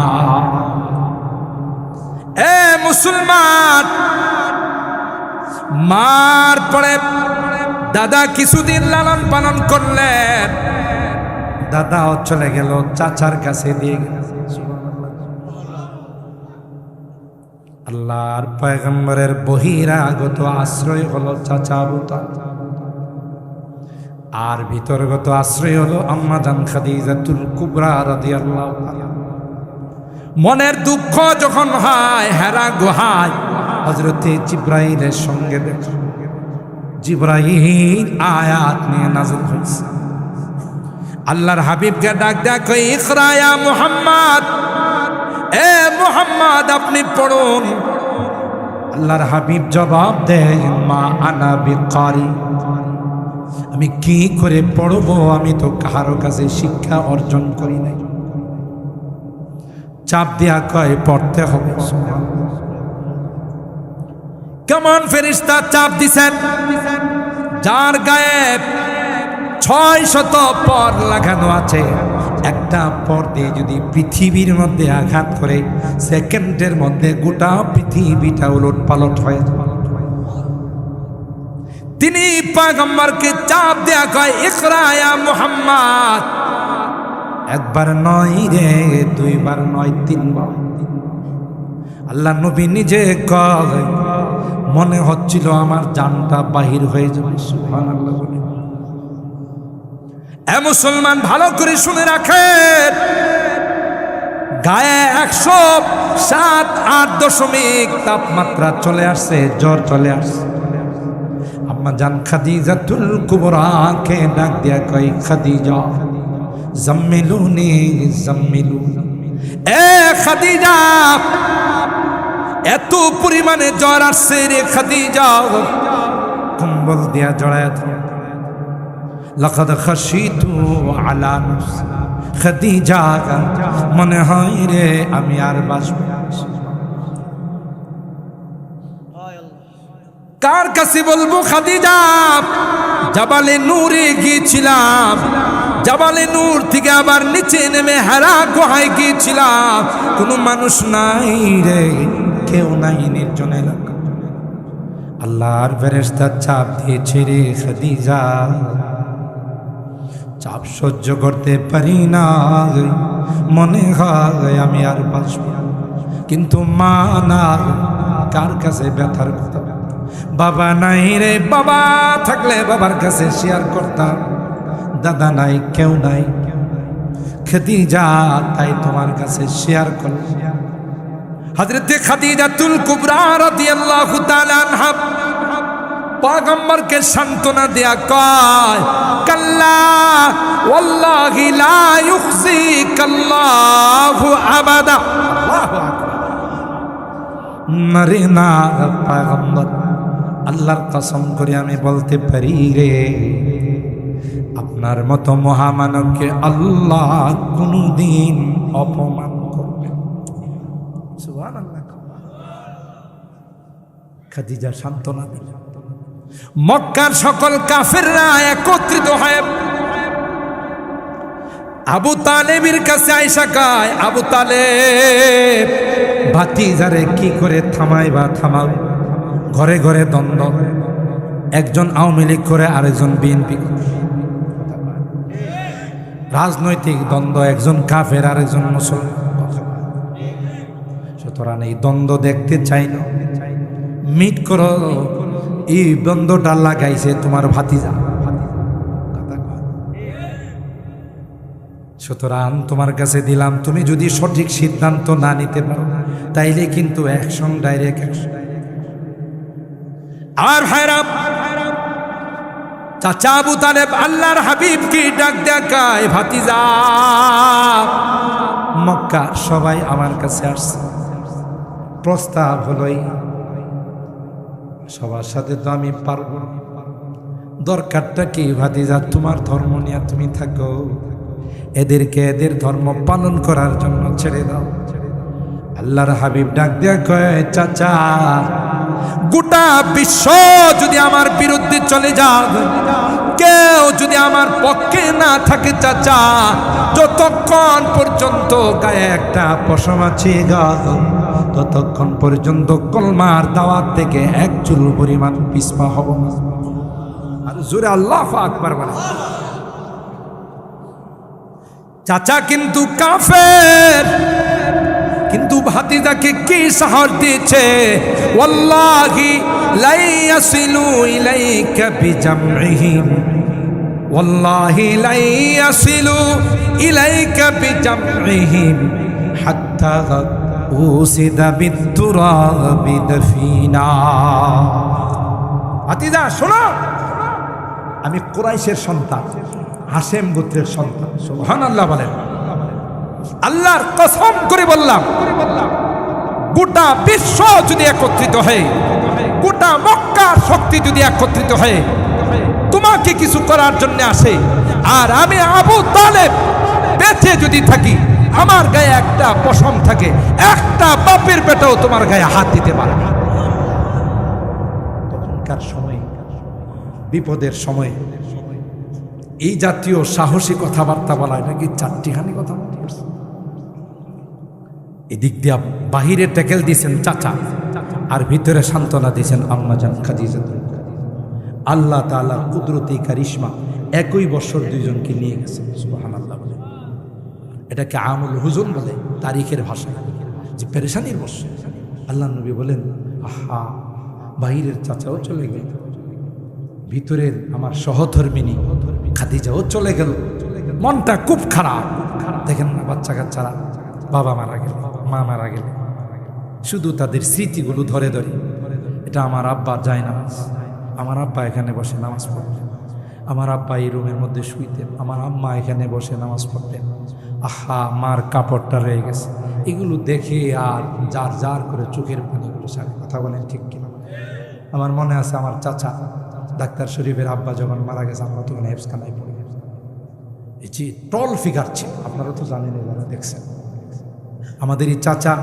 Speaker 1: এ মুসলমান, মার পরে দাদা কিছুদিন লালন পালন করলেন, দাদাও চলে গেল, চাচার কাছে দিয়ে গেল। আল্লাহর পয়গম্বরের বহিরাগত আশ্রয় হলো চাচা আবু তালেব, আর ভিতরগত আশ্রয় হলো আম্মা জান খাদিজাতুল কুবরা রাদিয়াল্লাহু তাআলা। মনের দুঃখ যখন হয় হেরা গুহায় হযরতে জিবরাইলের সঙ্গে দেখা, জিবরাইল আয়াত নিয়ে নাযিল হয়েছে। আল্লাহর হাবিবকে ডাক দেয়া কই, ইকরা ইয়া মুহাম্মদ, এ মুহাম্মদ আপনি পড়ুন। আল্লাহর হাবিব জবাব দেন, মা আনা বিকারি, আমি কি করে পড়বো, আমি তো কারো কাছে শিক্ষা অর্জন করি নাই। চাপ দিয়া কয় পড়তে হবে। কেমন ফেরেশতা চাপ দিছেন, যার গায়ে 600 পর লাগানো আছে, একটা পর দিয়ে যদি পৃথিবীর মধ্যে আঘাত করে সেকেন্ডের মধ্যে গোটা পৃথিবীটা উলট পালট হয়ে যায়। তিনি পয়গম্বরকে চাপ দেয়া কয়, ইকরা ইয়া মুহাম্মদ। একবার নয় রে, দুইবার নয়, তিনবার। আল্লাহ নবী নিজে কয়, মনে হচ্ছিল আমার জানটা বাহির হয়ে যাবে। সুবহানাল্লাহ। এ মুসলমান, ভালো করে শুনে রাখেন, গায়ে 107-8 তাপমাত্রা চলে আসছে, জ্বর চলে আসছে। আম্মা জান খাদিজাতুল কুবরাকে ডাক দিয়া কই, খাদিজা জাম্মিলুনি জাম্মিলু। এ খাদিজা, এত পরিমাণে জ্বর আসছে রে খাদিজা, কম্বল দিয়া জড়ায় ধর। লাকাদ খাশিতু আলা নাফসি, খাদিজা মনে হয় রে আমি আর বাঁচব না। কার কাছে বলবো খাদিজা? জাবালে নূরে গিয়েছিলাম, জাবালে নূর থেকে আবার নিচে নেমে হেরা গুহায় গিয়েছিলাম, কোনো মানুষ নাই রে, কেউ নাই, নির্জন এলাকা। আল্লাহর ফেরেশতা চাপ দিয়েছে রে খাদিজা, চাপ সহ্য করতে পারি না, মনে হয় আমি আর বাঁচব না। কিন্তু মা না, কার কাছে ব্যথার কথা? বাবা নাই রে, বাবা থাকলে বাবার কাছে শেয়ার করতাম, দাদা নাই, কেউ নাই। খাদিজা তাই তোমার কাছে শেয়ার করলাম। হযরতে খাদিজাতুল কুবরা রাদিয়াল্লাহু তাআলা আনহা পয়গম্বরকে সান্ত্বনা দেয়া কয়, কাল্লা ওয়াল্লাহি লা ইউখজিকাল্লাহু আবাদা। আল্লাহু আকবার। নারে না পয়গম্বর, আল্লাহর কসম করে আমি বলতে পারি রে, আপনার মতো মহামানবকে আল্লাহ কোনদিন অপমান করবেন। সুবহানাল্লাহ। খাদিজা সান্ত্বনা দিল। মক্কার সকল কাফেররা একত্রিত হয় আবু তালেবের কাছে আয়েশা কয়, আবু তালেব ভাতিজারে কি করে থামাইবা থামাও। ঘরে ঘরে দ্বন্দ্ব, একজন আওয়ামী লীগ করে আরেকজন বিএনপি, রাজনৈতিক দ্বন্দ্ব, একজন কাফের আরেকজন মুসলমান। সুতরাং এই দ্বন্দ্ব দেখতে চাই না, মিট করো। এই দ্বন্দ্বটা লাগাইছে তোমার ভাতিজা, সুতরাং তোমার কাছে দিলাম, তুমি যদি সঠিক সিদ্ধান্ত না নিতে পারো তাইলে কিন্তু অ্যাকশন, ডাইরেক্ট অ্যাকশন। আর ভাইরা, চাচা আবু তালেব আল্লাহর হাবিব কি ডাক দেখায়, ভাতিজা মক্কা সবাই আমার কাছে আসছে, প্রস্তাব হলোই সবার সাথে তো আমি পারবো না, দরকারটা কি ভাতিজা, তোমার ধর্ম নিয়ে তুমি থাকো, এদেরকে এদের ধর্ম পালন করার জন্য ছেড়ে দাও। আল্লাহর হাবিব ডাক দেয়া কয়, চাচা গোটা বিশ্ব যদি আমার বিরুদ্ধে চলে যাবে, কেউ যদি আমার পক্ষে না থাকে চাচা, যতক্ষণ পর্যন্ত গায়ে একটা পশম আছে গা, ততক্ষণ পর্যন্ত কলমার দাওয়াত থেকে এক চুল পরিমাণ পিছপা হব না। আর জোরে আল্লাহু আকবার বলে। চাচা কিন্তু কাফের, কিন্তু ভাতিজাকে কি সাহস দিয়েছে, ওয়াল্লাহি লা ইয়াসিলু ইলাইকা বিজামইহিম, ওয়াল্লাহি লা ইয়াসিলু ইলাইকা বিজামইহিম হাত্তা উসিদা বিতুরাবি দাফিনা। ভাতিজা শোনো, আমি কুরাইশের সন্তান, হাশেম গোত্রের সন্তান। সুবহানাল্লাহ বলেন। আল্লাহর কসম করে বললাম, গোটা বিশ্ব যদি একত্রিত হয়, গোটা মক্কার শক্তি যদি একত্রিত হয় তোমাকে কিছু করার জন্য আসে, আর আমি আবু তালেব বেঁচে যদি থাকি, আমার গায়ে একটা পশম থাকে, একটা বাপের বেটাও তোমার গায়ে হাত দিতে পারে না। তখনকার সময়, বিপদের সময় এই জাতীয় সাহসী কথাবার্তা বলা, নাকি চারটিখানি কথা বলছে। এদিক দিয়া বাহিরে ট্যাকেল দিয়েছেন চাচা, আর ভিতরে সান্ত্বনা দিয়েছেন আম্মাজান খাদিজা। আল্লাহ তাআলার কুদরতি কারিশমা, একই বছর দুইজনকে নিয়ে গেছে। সুবহানাল্লাহ বলে। এটাকে আমুল হুজুন বলে তারিখের ভাষায়, যে পেরেশানির বছর। আল্লাহ নবী বলেন, আহা, বাহিরের চাচাও চলে গেল, ভিতরের আমার সহধর্মিনী খাদিজাও চলে গেল, মনটা খুব খারাপ। দেখেন না, বাচ্চা কাচ্চারা বাবা মারা গেল, মা মারা গেল, শুধু তাদের স্মৃতিগুলো ধরে ধরে। এটা আমার আব্বা যায় নামাজ, আমার আব্বা এখানে বসে নামাজ পড়তেন, আমার আব্বা এই রুমের মধ্যে শুইতেন, আমার আম্মা এখানে বসে নামাজ পড়তেন। আহা, মার কাপড়টা রয়ে গেছে। এগুলো দেখে আর যার যার করে চোখের পানিগুলো সারে। কথা বলেন ঠিক কিনা? আমার মনে আছে, আমার চাচা ডাক্তার শরীফের আব্বা যখন মারা গেছে, আমরা তখন হেফসখানায় পড়ে গেছি। এই যে টল ফিগার ছিল, আপনারা তো জানেন, যারা দেখছেন। আমাদের এই চাচা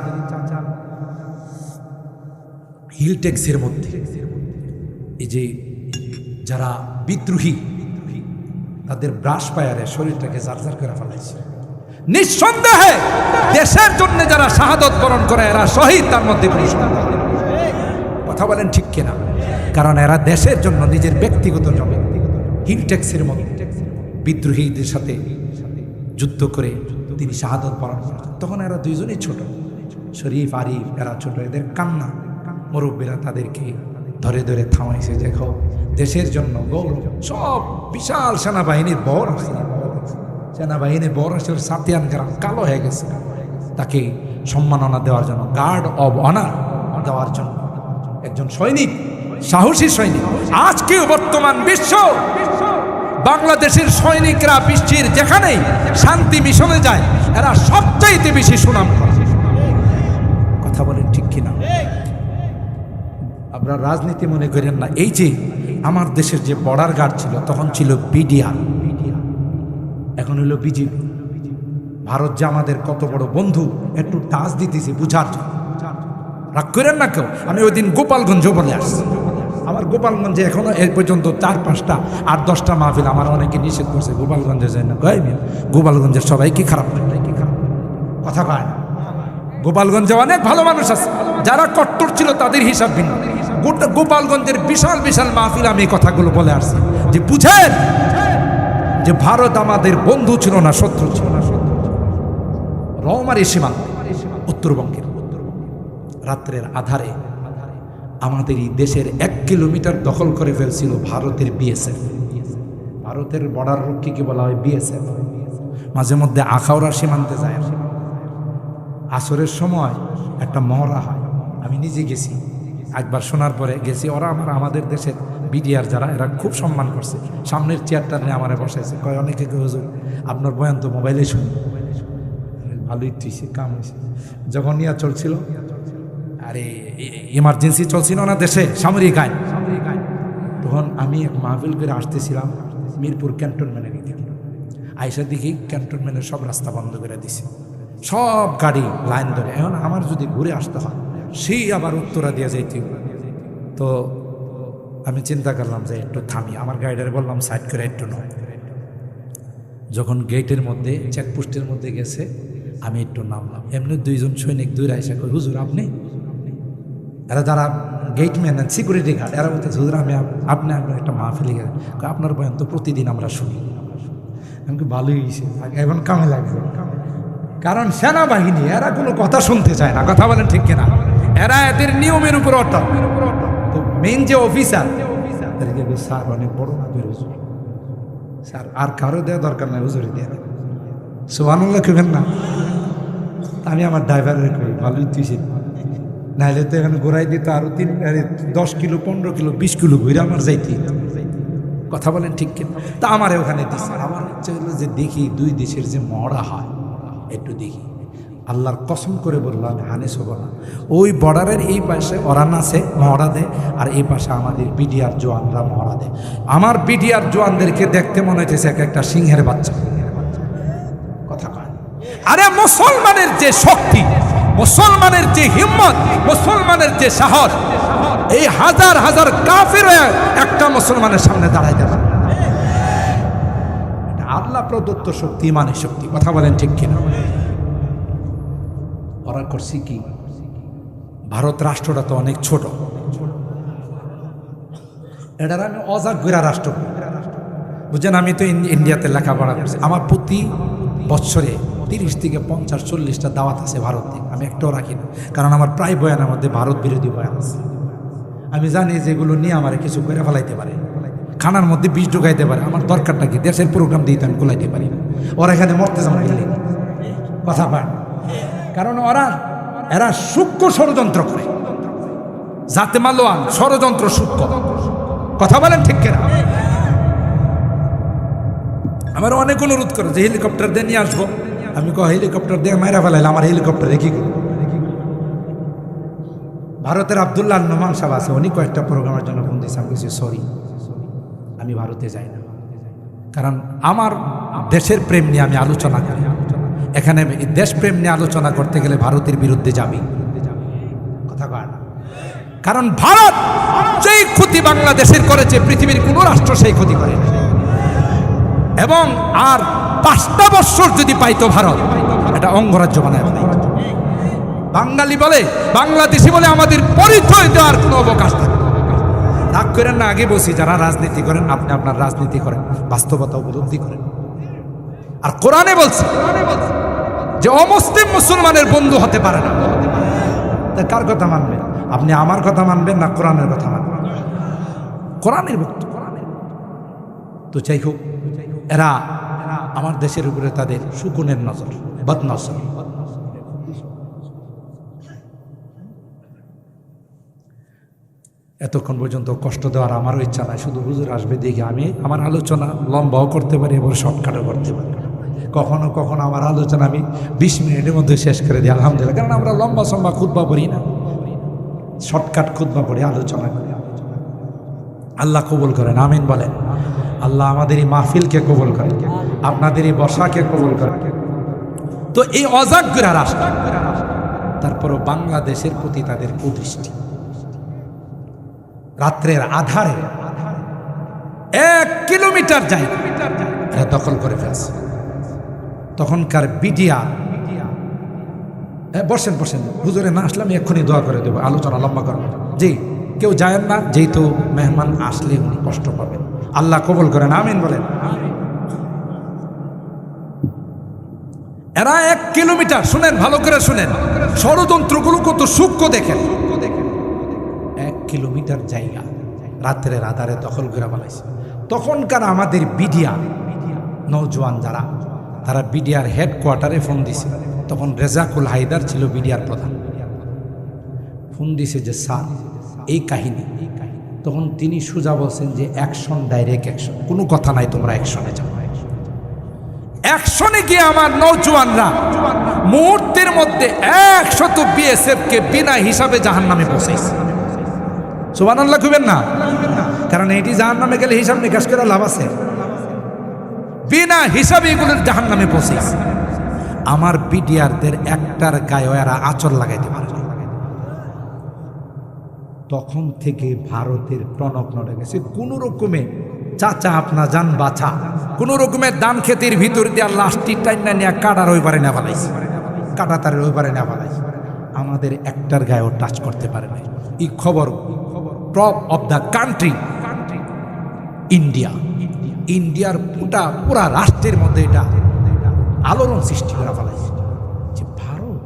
Speaker 1: হিলটেক্সের মধ্যে এই যে যারা বিদ্রোহী, তাদের ব্রাশ পায়ারে শরীরটাকে জারজার করে ফেলাইছে। নিঃসন্দেহে দেশের জন্য যারা শাহাদত বরণ করে, এরা শহীদ, তার মধ্যে কথা বলেন ঠিক কিনা? কারণ এরা দেশের জন্য নিজের ব্যক্তিগত জমি, হিলটেক্সের মতো বিদ্রোহীদের সাথে যুদ্ধ করে তিনি শাহাদত বরণ করেন। তখন এরা দুইজনই ছোট, শরীফ আরিফ এরা ছোট। এদের কান্না, মুরব্বীরা তাদেরকে ধরে ধরে থামাইছে, দেখো দেশের জন্য গৌরব। সব বিশাল সেনাবাহিনীর বর, সেনাবাহিনীর বর আসলে সাতিয়ান গ্রাম কালো হয়ে গেছে, তাকে সম্মাননা দেওয়ার জন্য, গার্ড অব অনার দেওয়ার জন্য একজন সৈনিক, সাহসী সৈনিক। আজকেও বর্তমান বিশ্ব, বাংলাদেশের সৈনিকরা বিশ্বের যেখানেই শান্তি মিশনে যায়, এরা সবচাইতে বেশি সুনাম করে। কথা বলেন ঠিক কিনা? আপনারা রাজনীতি মনে করেন না। এই যে আমার দেশের যে বর্ডার গার্ড ছিল, তখন ছিল বিডিআর, এখন হলো বিজেপি। ভারত যে আমাদের কত বড় বন্ধু, একটু টাচ দিতেছি বুঝার জন্য, রাগ করেন না কেউ। আমি ওই দিন গোপালগঞ্জও বলে আসছি। আমার গোপালগঞ্জে এখনো এ পর্যন্ত 4-5টা 8-10টা মাহফিল আমার অনেকে নিষেধ করছে, গোপালগঞ্জে যায় না। গোপালগঞ্জের সবাই কি খারাপ, কথা কয় না। গোপালগঞ্জে অনেক ভালো মানুষ আছে, যারা কট্টর ছিল তাদের হিসাব ভিন্ন। গোপালগঞ্জের বিশাল বিশাল মাহফিল আমি এই কথাগুলো বলে আসছি, যে বুঝেন যে ভারত আমাদের বন্ধু ছিল না, শত্রু ছিল না। রৌমারী সীমান্ত, উত্তরবঙ্গের রাত্রের আধারে আমাদের এই দেশের 1 কিলোমিটার দখল করে ফেলছিল ভারতের বিএসএফ। ভারতের বর্ডার রক্ষীকে বলা হয় বিএসএফ। মাঝে মধ্যে আখাউড়া সীমান্তে যায়, আসরের সময় একটা মহড়া হয়। আমি নিজে গেছি একবার, শোনার পরে গেছি। ওরা আমাদের দেশের বিডিআর যারা, এরা খুব সম্মান করছে। সামনের চেয়ারটা নিয়ে আমারে বসাইছে, কয় অনেকে হুজুর আপনার বয়ান তো মোবাইলে শুনি। ভালোই তুইছে, কাম হয়েছে। যখন ইয়া চলছিল, আরে ইমার্জেন্সি চলছিল না দেশে, সামরিক আইন, তখন আমি এক মাহফিল করে আসতেছিলাম মিরপুর ক্যান্টনমেন্টের দিকে। আইসা দেখি ক্যান্টনমেন্টের সব রাস্তা বন্ধ করে দিছে, সব গাড়ি লাইন ধরে। এখন আমার যদি ঘুরে আসতে হয়, সেই আবার উত্তরা দিয়ে যাইতে। তো আমি চিন্তা করলাম যে একটু থামি, আমার গাইডারে বললাম সাইড করে একটু নয়। যখন গেটের মধ্যে চেকপোস্টের মধ্যে গেছে আমি একটু নামলাম, এমনি দুইজন সৈনিক দূরে এসে কই, হুজুর আপনি? এরা যারা গেটম্যান সিকিউরিটি গার্ড, এরা বলতেছে হুজুর আমি আপনি একটা মাহফিলে গেলেন, আপনার বয়ান তো প্রতিদিন আমরা শুনি। আমাকে ভালোই হয়েছে, এখন কামে লাগবে, কারণ সেনাবাহিনী এরা কোনো কথা শুনতে চায় না, কথা বলেন ঠিক কিনা? এরা এদের নিয়মের উপর অটল। তো মেইন যে অফিসার, স্যার অনেক বড় না বের হুজুর, স্যার আর কারো দেওয়া দরকার নাই, হুজুরি দেয় না, সুবহানাল্লাহ কইবেন না? আমি আমার ড্রাইভারের কই ভালোই তুইছি, নাহলে তো এখানে ঘোরাই দিত আরো 10 কিলো 15 কিলো 20 কিলো ঘুরে আমার যাইতে, কথা বলেন ঠিক কিনা? তা আমার ওখানে দিচ্ছে। আমার ইচ্ছে হলো যে দেখি দুই দেশের যে মহড়া হয় একটু দেখি। আল্লাহর কসম করে বললাম হানিস হব না। ওই বর্ডারের এই পাশে ওরান আছে মহড়া দেয়, আর এই পাশে আমাদের বিডিআর জওয়ানরা মহড়া দেয়। আমার বিডিআর জওয়ানদেরকে দেখতে মনে হইতেছে এক একটা সিংহের বাচ্চা, কথা কয়। আরে মুসলমানের যে শক্তি, মুসলমানের যে হিম্মত, মুসলমানের যে সাহস, এই হাজার হাজার কাফির একটা মুসলমানের সামনে দাঁড়াইতে পারে। এটা আল্লাহ প্রদত্ত শক্তি, ইমানের শক্তি, কথা বলেন ঠিক কিনা? ওরা করছি কি, ভারত রাষ্ট্রটা তো অনেক ছোট, এটার আমি অজাগ্রা রাষ্ট্র বুঝছেন। আমি তো ইন্ডিয়াতে লেখাপড়া করছি, আমার প্রতি বছরে 30 থেকে 50-40টা দাওয়াত আছে ভারত থেকে, আমি একটাও রাখি না, কারণ আমার প্রায় বয়ানের মধ্যে ভারত বিরোধী বয়ান আছে। আমি জানি যেগুলো নিয়ে আমার কিছু করে ফেলাইতে পারে, খানার মধ্যে বিষ ঢুকাইতে পারে, আমার দরকারটা কি? দেশের প্রোগ্রাম দিয়ে তো আমি কোলাইতে পারি না। ওরা এখানে মরতে যাওয়া কথা পায়, কারণ এরা সূক্ষ্ম ষড়যন্ত্র করে, জাতে মালোয়ান ষড়যন্ত্র সূক্ষ্ম, কথা বলেন ঠিক কিনা? আমার অনেক অনুরোধ করে যে হেলিকপ্টার দিয়ে নিয়ে আসবো, আমি হেলিকপ্টার দিয়ে মাইরা ফেলাইলে আমার হেলিকপ্টার রেখে গেল। ভারতের আব্দুল্লাহ নোমান সাহেব আছে, উনি কয়েকটা প্রোগ্রামের জন্য ফোন দিয়েছে, আমি বলছি সরি আমি ভারতে যাই না, কারণ আমার দেশের প্রেম নিয়ে আমি আলোচনা করি। এখানে দেশপ্রেম নিয়ে আলোচনা করতে গেলে ভারতের বিরুদ্ধে যাবি, কথা কয় না? কারণ ভারত যেই ক্ষতি বাংলাদেশের করেছে পৃথিবীর কোনো রাষ্ট্র সেই ক্ষতি করে না। এবং আর 5টা বৎসর যদি পাইতো ভারত, এটা অঙ্গরাজ্য বানায় বাঙালি বলে, বাংলাদেশি বলে আমাদের পরিচয় দেওয়ার কোনো অবকাশ থাকে। রাগ করেন না, আগে বসি, যারা রাজনীতি করেন আপনি আপনার রাজনীতি করেন, বাস্তবতা উপলব্ধি করেন। আর কোরআনে বলছে যে অমুসলিম মুসলমানের বন্ধু হতে পারে না। কার কথা মানবেন আপনি? আমার কথা মানবেন না কোরআনের কথা মানবেন? কোরআনের ভক্ত। তো যাই হোক, এরা আমার দেশের উপরে তাদের শকুনের নজর, বদনজর। এতক্ষণ পর্যন্ত কষ্ট দেওয়ার আমারও ইচ্ছা নাই, শুধু হুজুর আসবে দেখে আমি আমার আলোচনা লম্বাও করতে পারি এবং শর্টকাটও করতে পারি। কখনো কখনো আমার আলোচনা আমি 20 মিনিটের মধ্যে শেষ করে দিই, আলহামদুলিল্লাহ। কারণ আমরা লম্বা সম্বা খুতবা পড়ি না, শর্টকাট খুতবা পড়ি, আলোচনা করি। আল্লাহ কবুল করেন, আমিন বলেন। আল্লাহ আমাদের এই মাহফিলকে কবুল করেন, আপনাদের এই বসাকে কবুল করেন। তো এই অজাগ্রা রাষ্ট্র, তারপরও বাংলাদেশের প্রতি তাদের কুদৃষ্টি। রাত্রের আধারে 1 কিলোমিটার জায়গা এরা দখল করে ফেলছে। তখনকার বিডিআর, বসেন বসেন হুজুরে না আসলে আমি এক্ষুনি দোয়া করে দেবো, আলোচনা লম্বা করবো। জি, কেউ যায় না, যেহেতু মেহমান আসলে উনি কষ্ট পাবেন। আল্লাহ কবুল করেন, আমিন বলেন। এরা 1 কিলোমিটার, শুনেন ভালো করে শুনেন, ষড়যন্ত্রগুলো কত সূক্ষ্ম দেখেন। 1 কিলোমিটার জায়গা রাত্রের আধারে দখল করে ফেলাইছে। তখনকার আমাদের বিডিআর নৌজওয়ান যারা, তারা বিডিআর হেডকোয়ার্টারে ফোন দিছে। তখন রেজাকুল হায়দার ছিল বিডিআর প্রধান। ফোন দিছে যে স্যার এই কাহিনী। তখন তিনি সোজা বলছেন যে অ্যাকশন, ডাইরেক্ট অ্যাকশন, কোনো কথা নাই, তোমরা অ্যাকশনে যাও। অ্যাকশনে গিয়ে আমার নৌজওয়ানরা মুহূর্তের মধ্যে 100 বিএসএফকে বিনা হিসাবে জাহান্নামে পৌঁছাইছে। সুবহানাল্লাহ কইবেন না? কারণ এটি জাহান্নামে গেলে হিসাব নিকাশ করে লাভ আছে? বিনা হিসাবে এগুলোর জাহান্নামে পৌঁছাইছে। আমার বিডিআরদের একটার গায়ে এরা আঁচড় লাগাইতে পারে। তখন থেকে ভারতের টনক নড়ে গেছে। কোন রকমে চাচা আপনা যান বাছা, কোন রকমের ধান ক্ষেতের ভিতর দিয়ে লাশটি টাইনা নিয়ে কাটার ওই পারে না ফেলাইছে, কাটা তারের ওই পারে না ফেলাইছে। আমাদের একটার গায়েও টাচ করতে পারে না। এই খবর top of the country India, ইন্ডিয়ার পুরা রাষ্ট্রের মধ্যে এটা আলোড়ন সৃষ্টি করা ফেলাইছে যে ভারত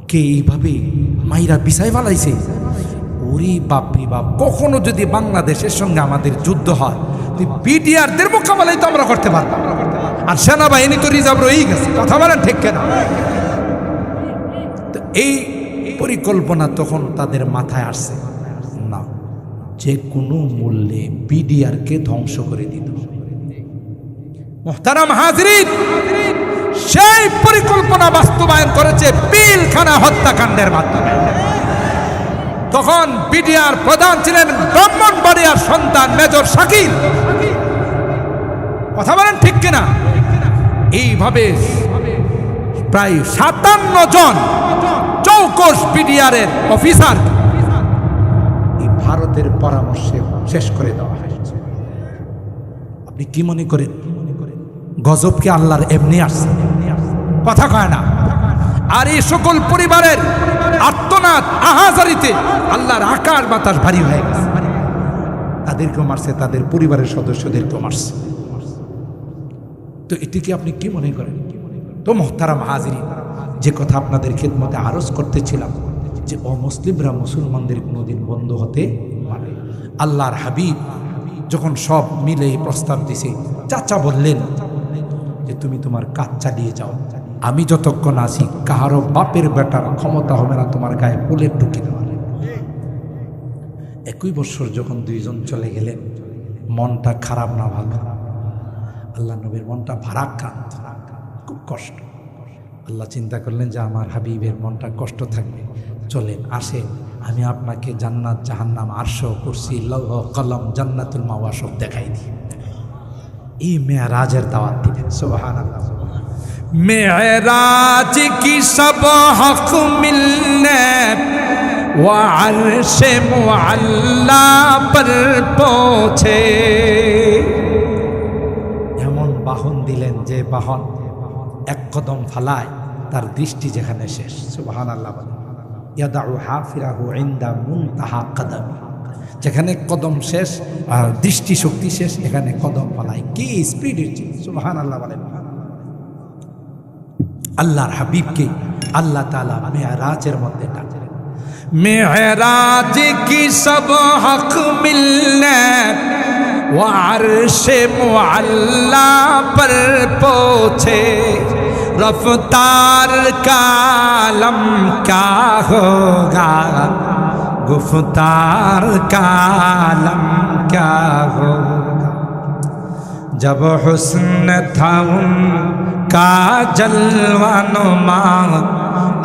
Speaker 1: কে এইভাবে মাইরা বিছাই ফেলাইছে। ওরে বাপরে বাপ, কখনো যদি বাংলাদেশের সঙ্গে আমাদের যুদ্ধ হয়, বিডিআরদের মোকাবেলাই তো আমরা করতে পারবো, আর সেনাবাহিনী তো রিজার্ভ রয়েই গেছে। কথা বলেন ঠিক কেনা? তো এই পরিকল্পনা তখন তাদের মাথায় আসছে, না, যে কোনো মূল্যে বিডিআরকে ধ্বংস করে দিতে হবে। মুহতারাম হাজরিন, সেই পরিকল্পনা বাস্তবায়ন করেছে পিলখানা হত্যাকাণ্ডের মাধ্যমে। তখন বিডিআর প্রধান ছিলেন ব্রাহ্মণবাড়িয়ার সন্তান মেজর শাকিল। কথা বলেন ঠিক কিনা? এইভাবে প্রায় 57 জন চৌকস বিডিআরের অফিসার এই ভারতের পরামর্শে শেষ করে দেওয়া হয়েছে। আপনি কি মনে করেন গজব কি আল্লাহর এমনি আসছে? কথা কয় না। আর এই সকল পরিবারের আর্তনাদ আহাজারিতে আল্লাহর আকাশ বাতাস ভারী হয়ে গেছে। তাদেরকেও মারছে, তাদের পরিবারের সদস্যদেরকেও মারছে। তো এটিকে আপনি কি মনে করেন? তো মুহতারাম হাজিরিন, যে কথা আপনাদের খেদমতে আরজ করতেছিলাম যে অমুসলিমরা মুসলমানদের কোনোদিন বন্ধু হতে পারে। আল্লাহর হাবিব যখন সব মিলে প্রস্তাব দিছে, চাচা বললেন যে তুমি তোমার কাজ চালিয়ে যাও, আমি যতক্ষণ আছি কাহারও বাপের বেটার ক্ষমতা হবে না তোমার গায়ে বুলেট ঢুকে দেওয়ার। 21 বছর যখন দুইজন চলে গেলেন, মনটা খারাপ না ভালো? আল্লাহ নবীর মনটা ভারাক্রান্ত, খুব কষ্ট। আল্লাহ চিন্তা করলেন যে আমার হাবিবের মনটা কষ্ট থাকবে, চলেন আসেন, আমি আপনাকে জান্নাত জাহান্নাম আরশ কুরসি লৌহ কলম জান্নাতুল মাওয়া সব দেখাই দিই। এই মেরাজের দাওয়াত দিলেন। সুবহানাল্লাহ। मेराज की सब हक मिलने व अर्श मुअल्ला पर पहुँचे। এমন বাহন দিলেন যে বাহন এক কদম ফালায় তার দৃষ্টি যেখানে শেষ। সুবহানাল্লাহ। ইয়াদাউ হাফিরাহু ইনদা মুনতাহা কদমি, যেখানে কদম শেষ আর দৃষ্টি শক্তি শেষ, এখানে কদম ফালায়। কি স্পিডের চেয়ে! সুবহানাল্লাহ বলেন। আল্লাহর হাবিবকে আল্লাহ তাআলা মেরাজের মধ্যে ডাকলেন। মেরাজ কি সব হক মিলনে व अर्श मुअल्ला पर पहुँचे। रफ्तार का आलम क्या होगा, गुफ्तार का आलम क्या होगा। जब हुस्न था उनका जलवा नुमा,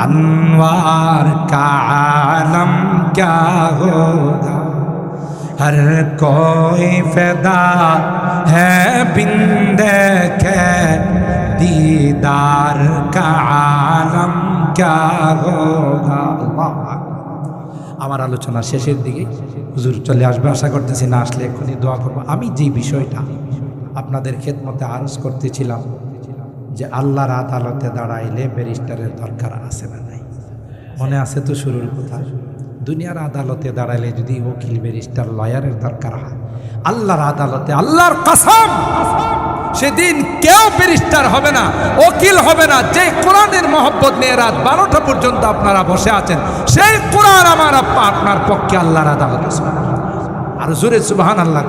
Speaker 1: अनवार का आलम क्या होगा। हर कोई फ़िदा है बिन देखे, दीदार का आलम क्या होगा। আমার আলোচনা শেষের দিকে হুজুর চলে আসবে, আশা করতেছি। না আসলে এখনই দোয়া করব। আমি যে বিষয়টা আপনাদের খেদমতে আরজ করতেছিলাম যে আল্লাহর আদালতে দাঁড়াইলে ব্যারিস্টারের দরকার আছে না নাই? মনে আছে তো শুরুর কথা? দুনিয়ার আদালতে দাঁড়াইলে যদি ওকিল ব্যারিস্টার লয়ারের দরকার হয়, আল্লাহর আদালতে আল্লাহর কসম সেদিন কেউ ব্যারিস্টার হবে না, ওকিল হবে না। যে কোরআনের মহব্বত নিয়ে রাত 12টা পর্যন্ত আপনারা বসে আছেন, সেই কোরআন আমার আপনার পক্ষে আল্লাহর আদালতে। আর জোরে সুবহানাল্লাহ।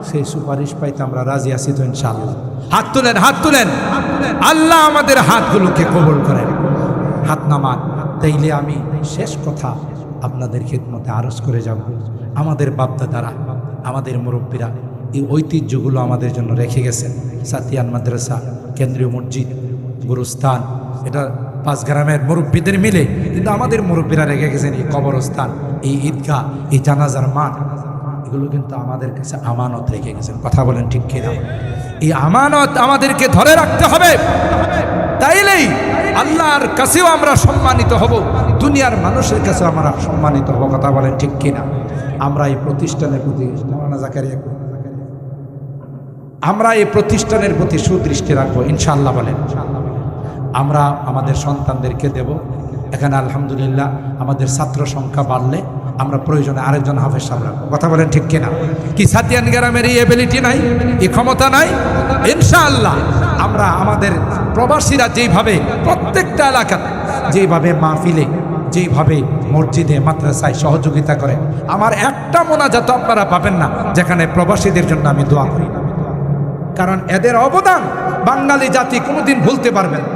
Speaker 1: সেই সুপারিশ পাইতে আমরা রাজি আছি তো ইনশাআল্লাহ? হাত তুলেন, হাত তুলেন। আল্লাহ আমাদের হাতগুলোকে কবুল করেন। হাত নামান। তাইলে আমি শেষ কথা আপনাদের খেদমতে আরজ করে যাব। আমাদের বাপদাদারা, আমাদের মুরব্বীরা এই ঐতিহ্যগুলো আমাদের জন্য রেখে গেছেন। সাতিয়ান মাদ্রাসা, কেন্দ্রীয় মসজিদ, গুরুস্থান, এটা 5 গ্রামের মুরব্বীদের মিলে, কিন্তু আমাদের মুরব্বীরা রেখে গেছেন এই কবরস্থান, এই ঈদগাহ, এই জানাজার মাঠ, এগুলো কিন্তু আমাদের কাছে আমানত রেখে গেছেন। কথা বলেন ঠিক কিনা? এই আমানত আমাদেরকে ধরে রাখতে হবে। তাইলেই আল্লাহর কাছেও আমরা সম্মানিত হব, দুনিয়ার মানুষের কাছেও আমরা সম্মানিত হব। কথা বলেন ঠিক কিনা? আমরা এই প্রতিষ্ঠানের প্রতি সুদৃষ্টি রাখবো ইনশাআল্লাহ। বলেন আমরা আমাদের সন্তানদেরকে দেব। এখানে আলহামদুলিল্লাহ আমাদের ছাত্র সংখ্যা বাড়লে আমরা প্রয়োজনে আরেকজন হাফেজ সাহেব রাখবো। কথা বলেন ঠিক কিনা? কি সাতিয়ান গ্রামের এই এবিলিটি নাই, এই ক্ষমতা নাই? ইনশাআল্লাহ আমরা আমাদের প্রবাসীরা যেইভাবে প্রত্যেকটা এলাকা যেইভাবে মাহফিলে, যেইভাবে মসজিদে মাদ্রাসায় সহযোগিতা করে, আমার একটা মোনাজাত আপনারা পাবেন না যেখানে প্রবাসীদের জন্য আমি দোয়া করি, কারণ এদের অবদান বাঙালি জাতি কোনোদিন ভুলতে পারবে না।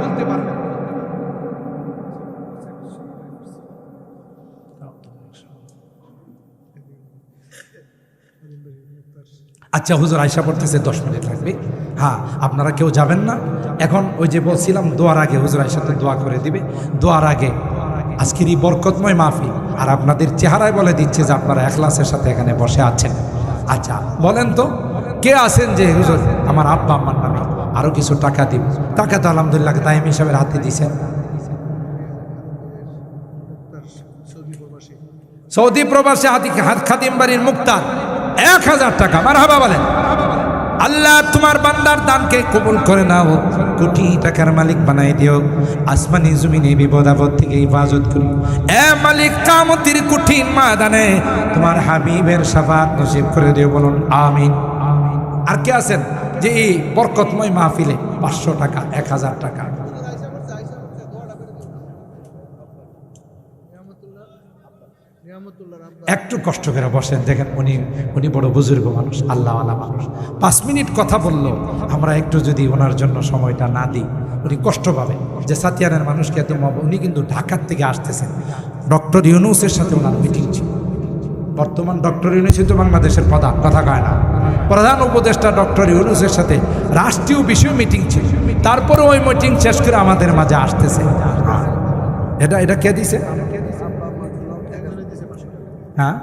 Speaker 1: আচ্ছা হুজুর আয়সা পড়তেছে, 10 মিনিট লাগবে। হ্যাঁ, আপনারা কেউ যাবেন না এখন। ওই যে বলছিলাম দোয়ার আগে হুজুর আয়সাতে দোয়া করে দিবে। দোয়ার আগে আজকের এই বরকতময় মাহফিল আর আপনাদের চেহারায় বলে দিচ্ছে যে আপনারা ইখলাসের সাথে এখানে বসে আছেন। আচ্ছা বলেন তো কে আছেন যে হুজুর আমার আব্বা আম্মার নামে আরো কিছু টাকা দিব? টাকা তো আলহামদুলিল্লাহ দাইম হিসাবে হাতে দিয়েছেন। সৌদি প্রবাসী হাত খাদিম বাড়ির মুক্তার 1000 টাকা। মারহাবা বলেন। আল্লাহ তোমার বান্দার দানকে কবুল করে নাও, কোটি টাকার মালিক বানাই দিও, আসমানি জমিনে বিপদ আপদ থেকে হেফাজত করি। এ মালিক কিয়ামতের কঠিন ময়দানে তোমার হাবিবের শাফাত নসিব করে দিও, বলুন আমিন। আর কে আছেন যে এই বরকতময় মাহফিলে 500 টাকা, 1000 টাকা? একটু কষ্ট করে বসেন, দেখেন উনি বড় বুজুর্গ মানুষ, আল্লাহওয়ালা মানুষ। 5 মিনিট কথা বললো, আমরা একটু যদি ওনার জন্য সময়টা না দিই উনি কষ্ট পাবে। যে সাতিয়ানের মানুষকে এত উনি কিন্তু ঢাকার থেকে আসতেছেন, ডক্টর ইউনূসের সাথে ওনার মিটিং ছিল। বর্তমান ডক্টর ইউনূস তো বাংলাদেশের প্রধান, কথা কয় না, প্রধান উপদেষ্টা ডক্টর ইউনূসের সাথে রাষ্ট্রীয় বিষয় মিটিং ছিল। তারপরে ওই মিটিং শেষ করে আমাদের মাঝে আসতেছে। এটা কে দিছে? হ্যাঁ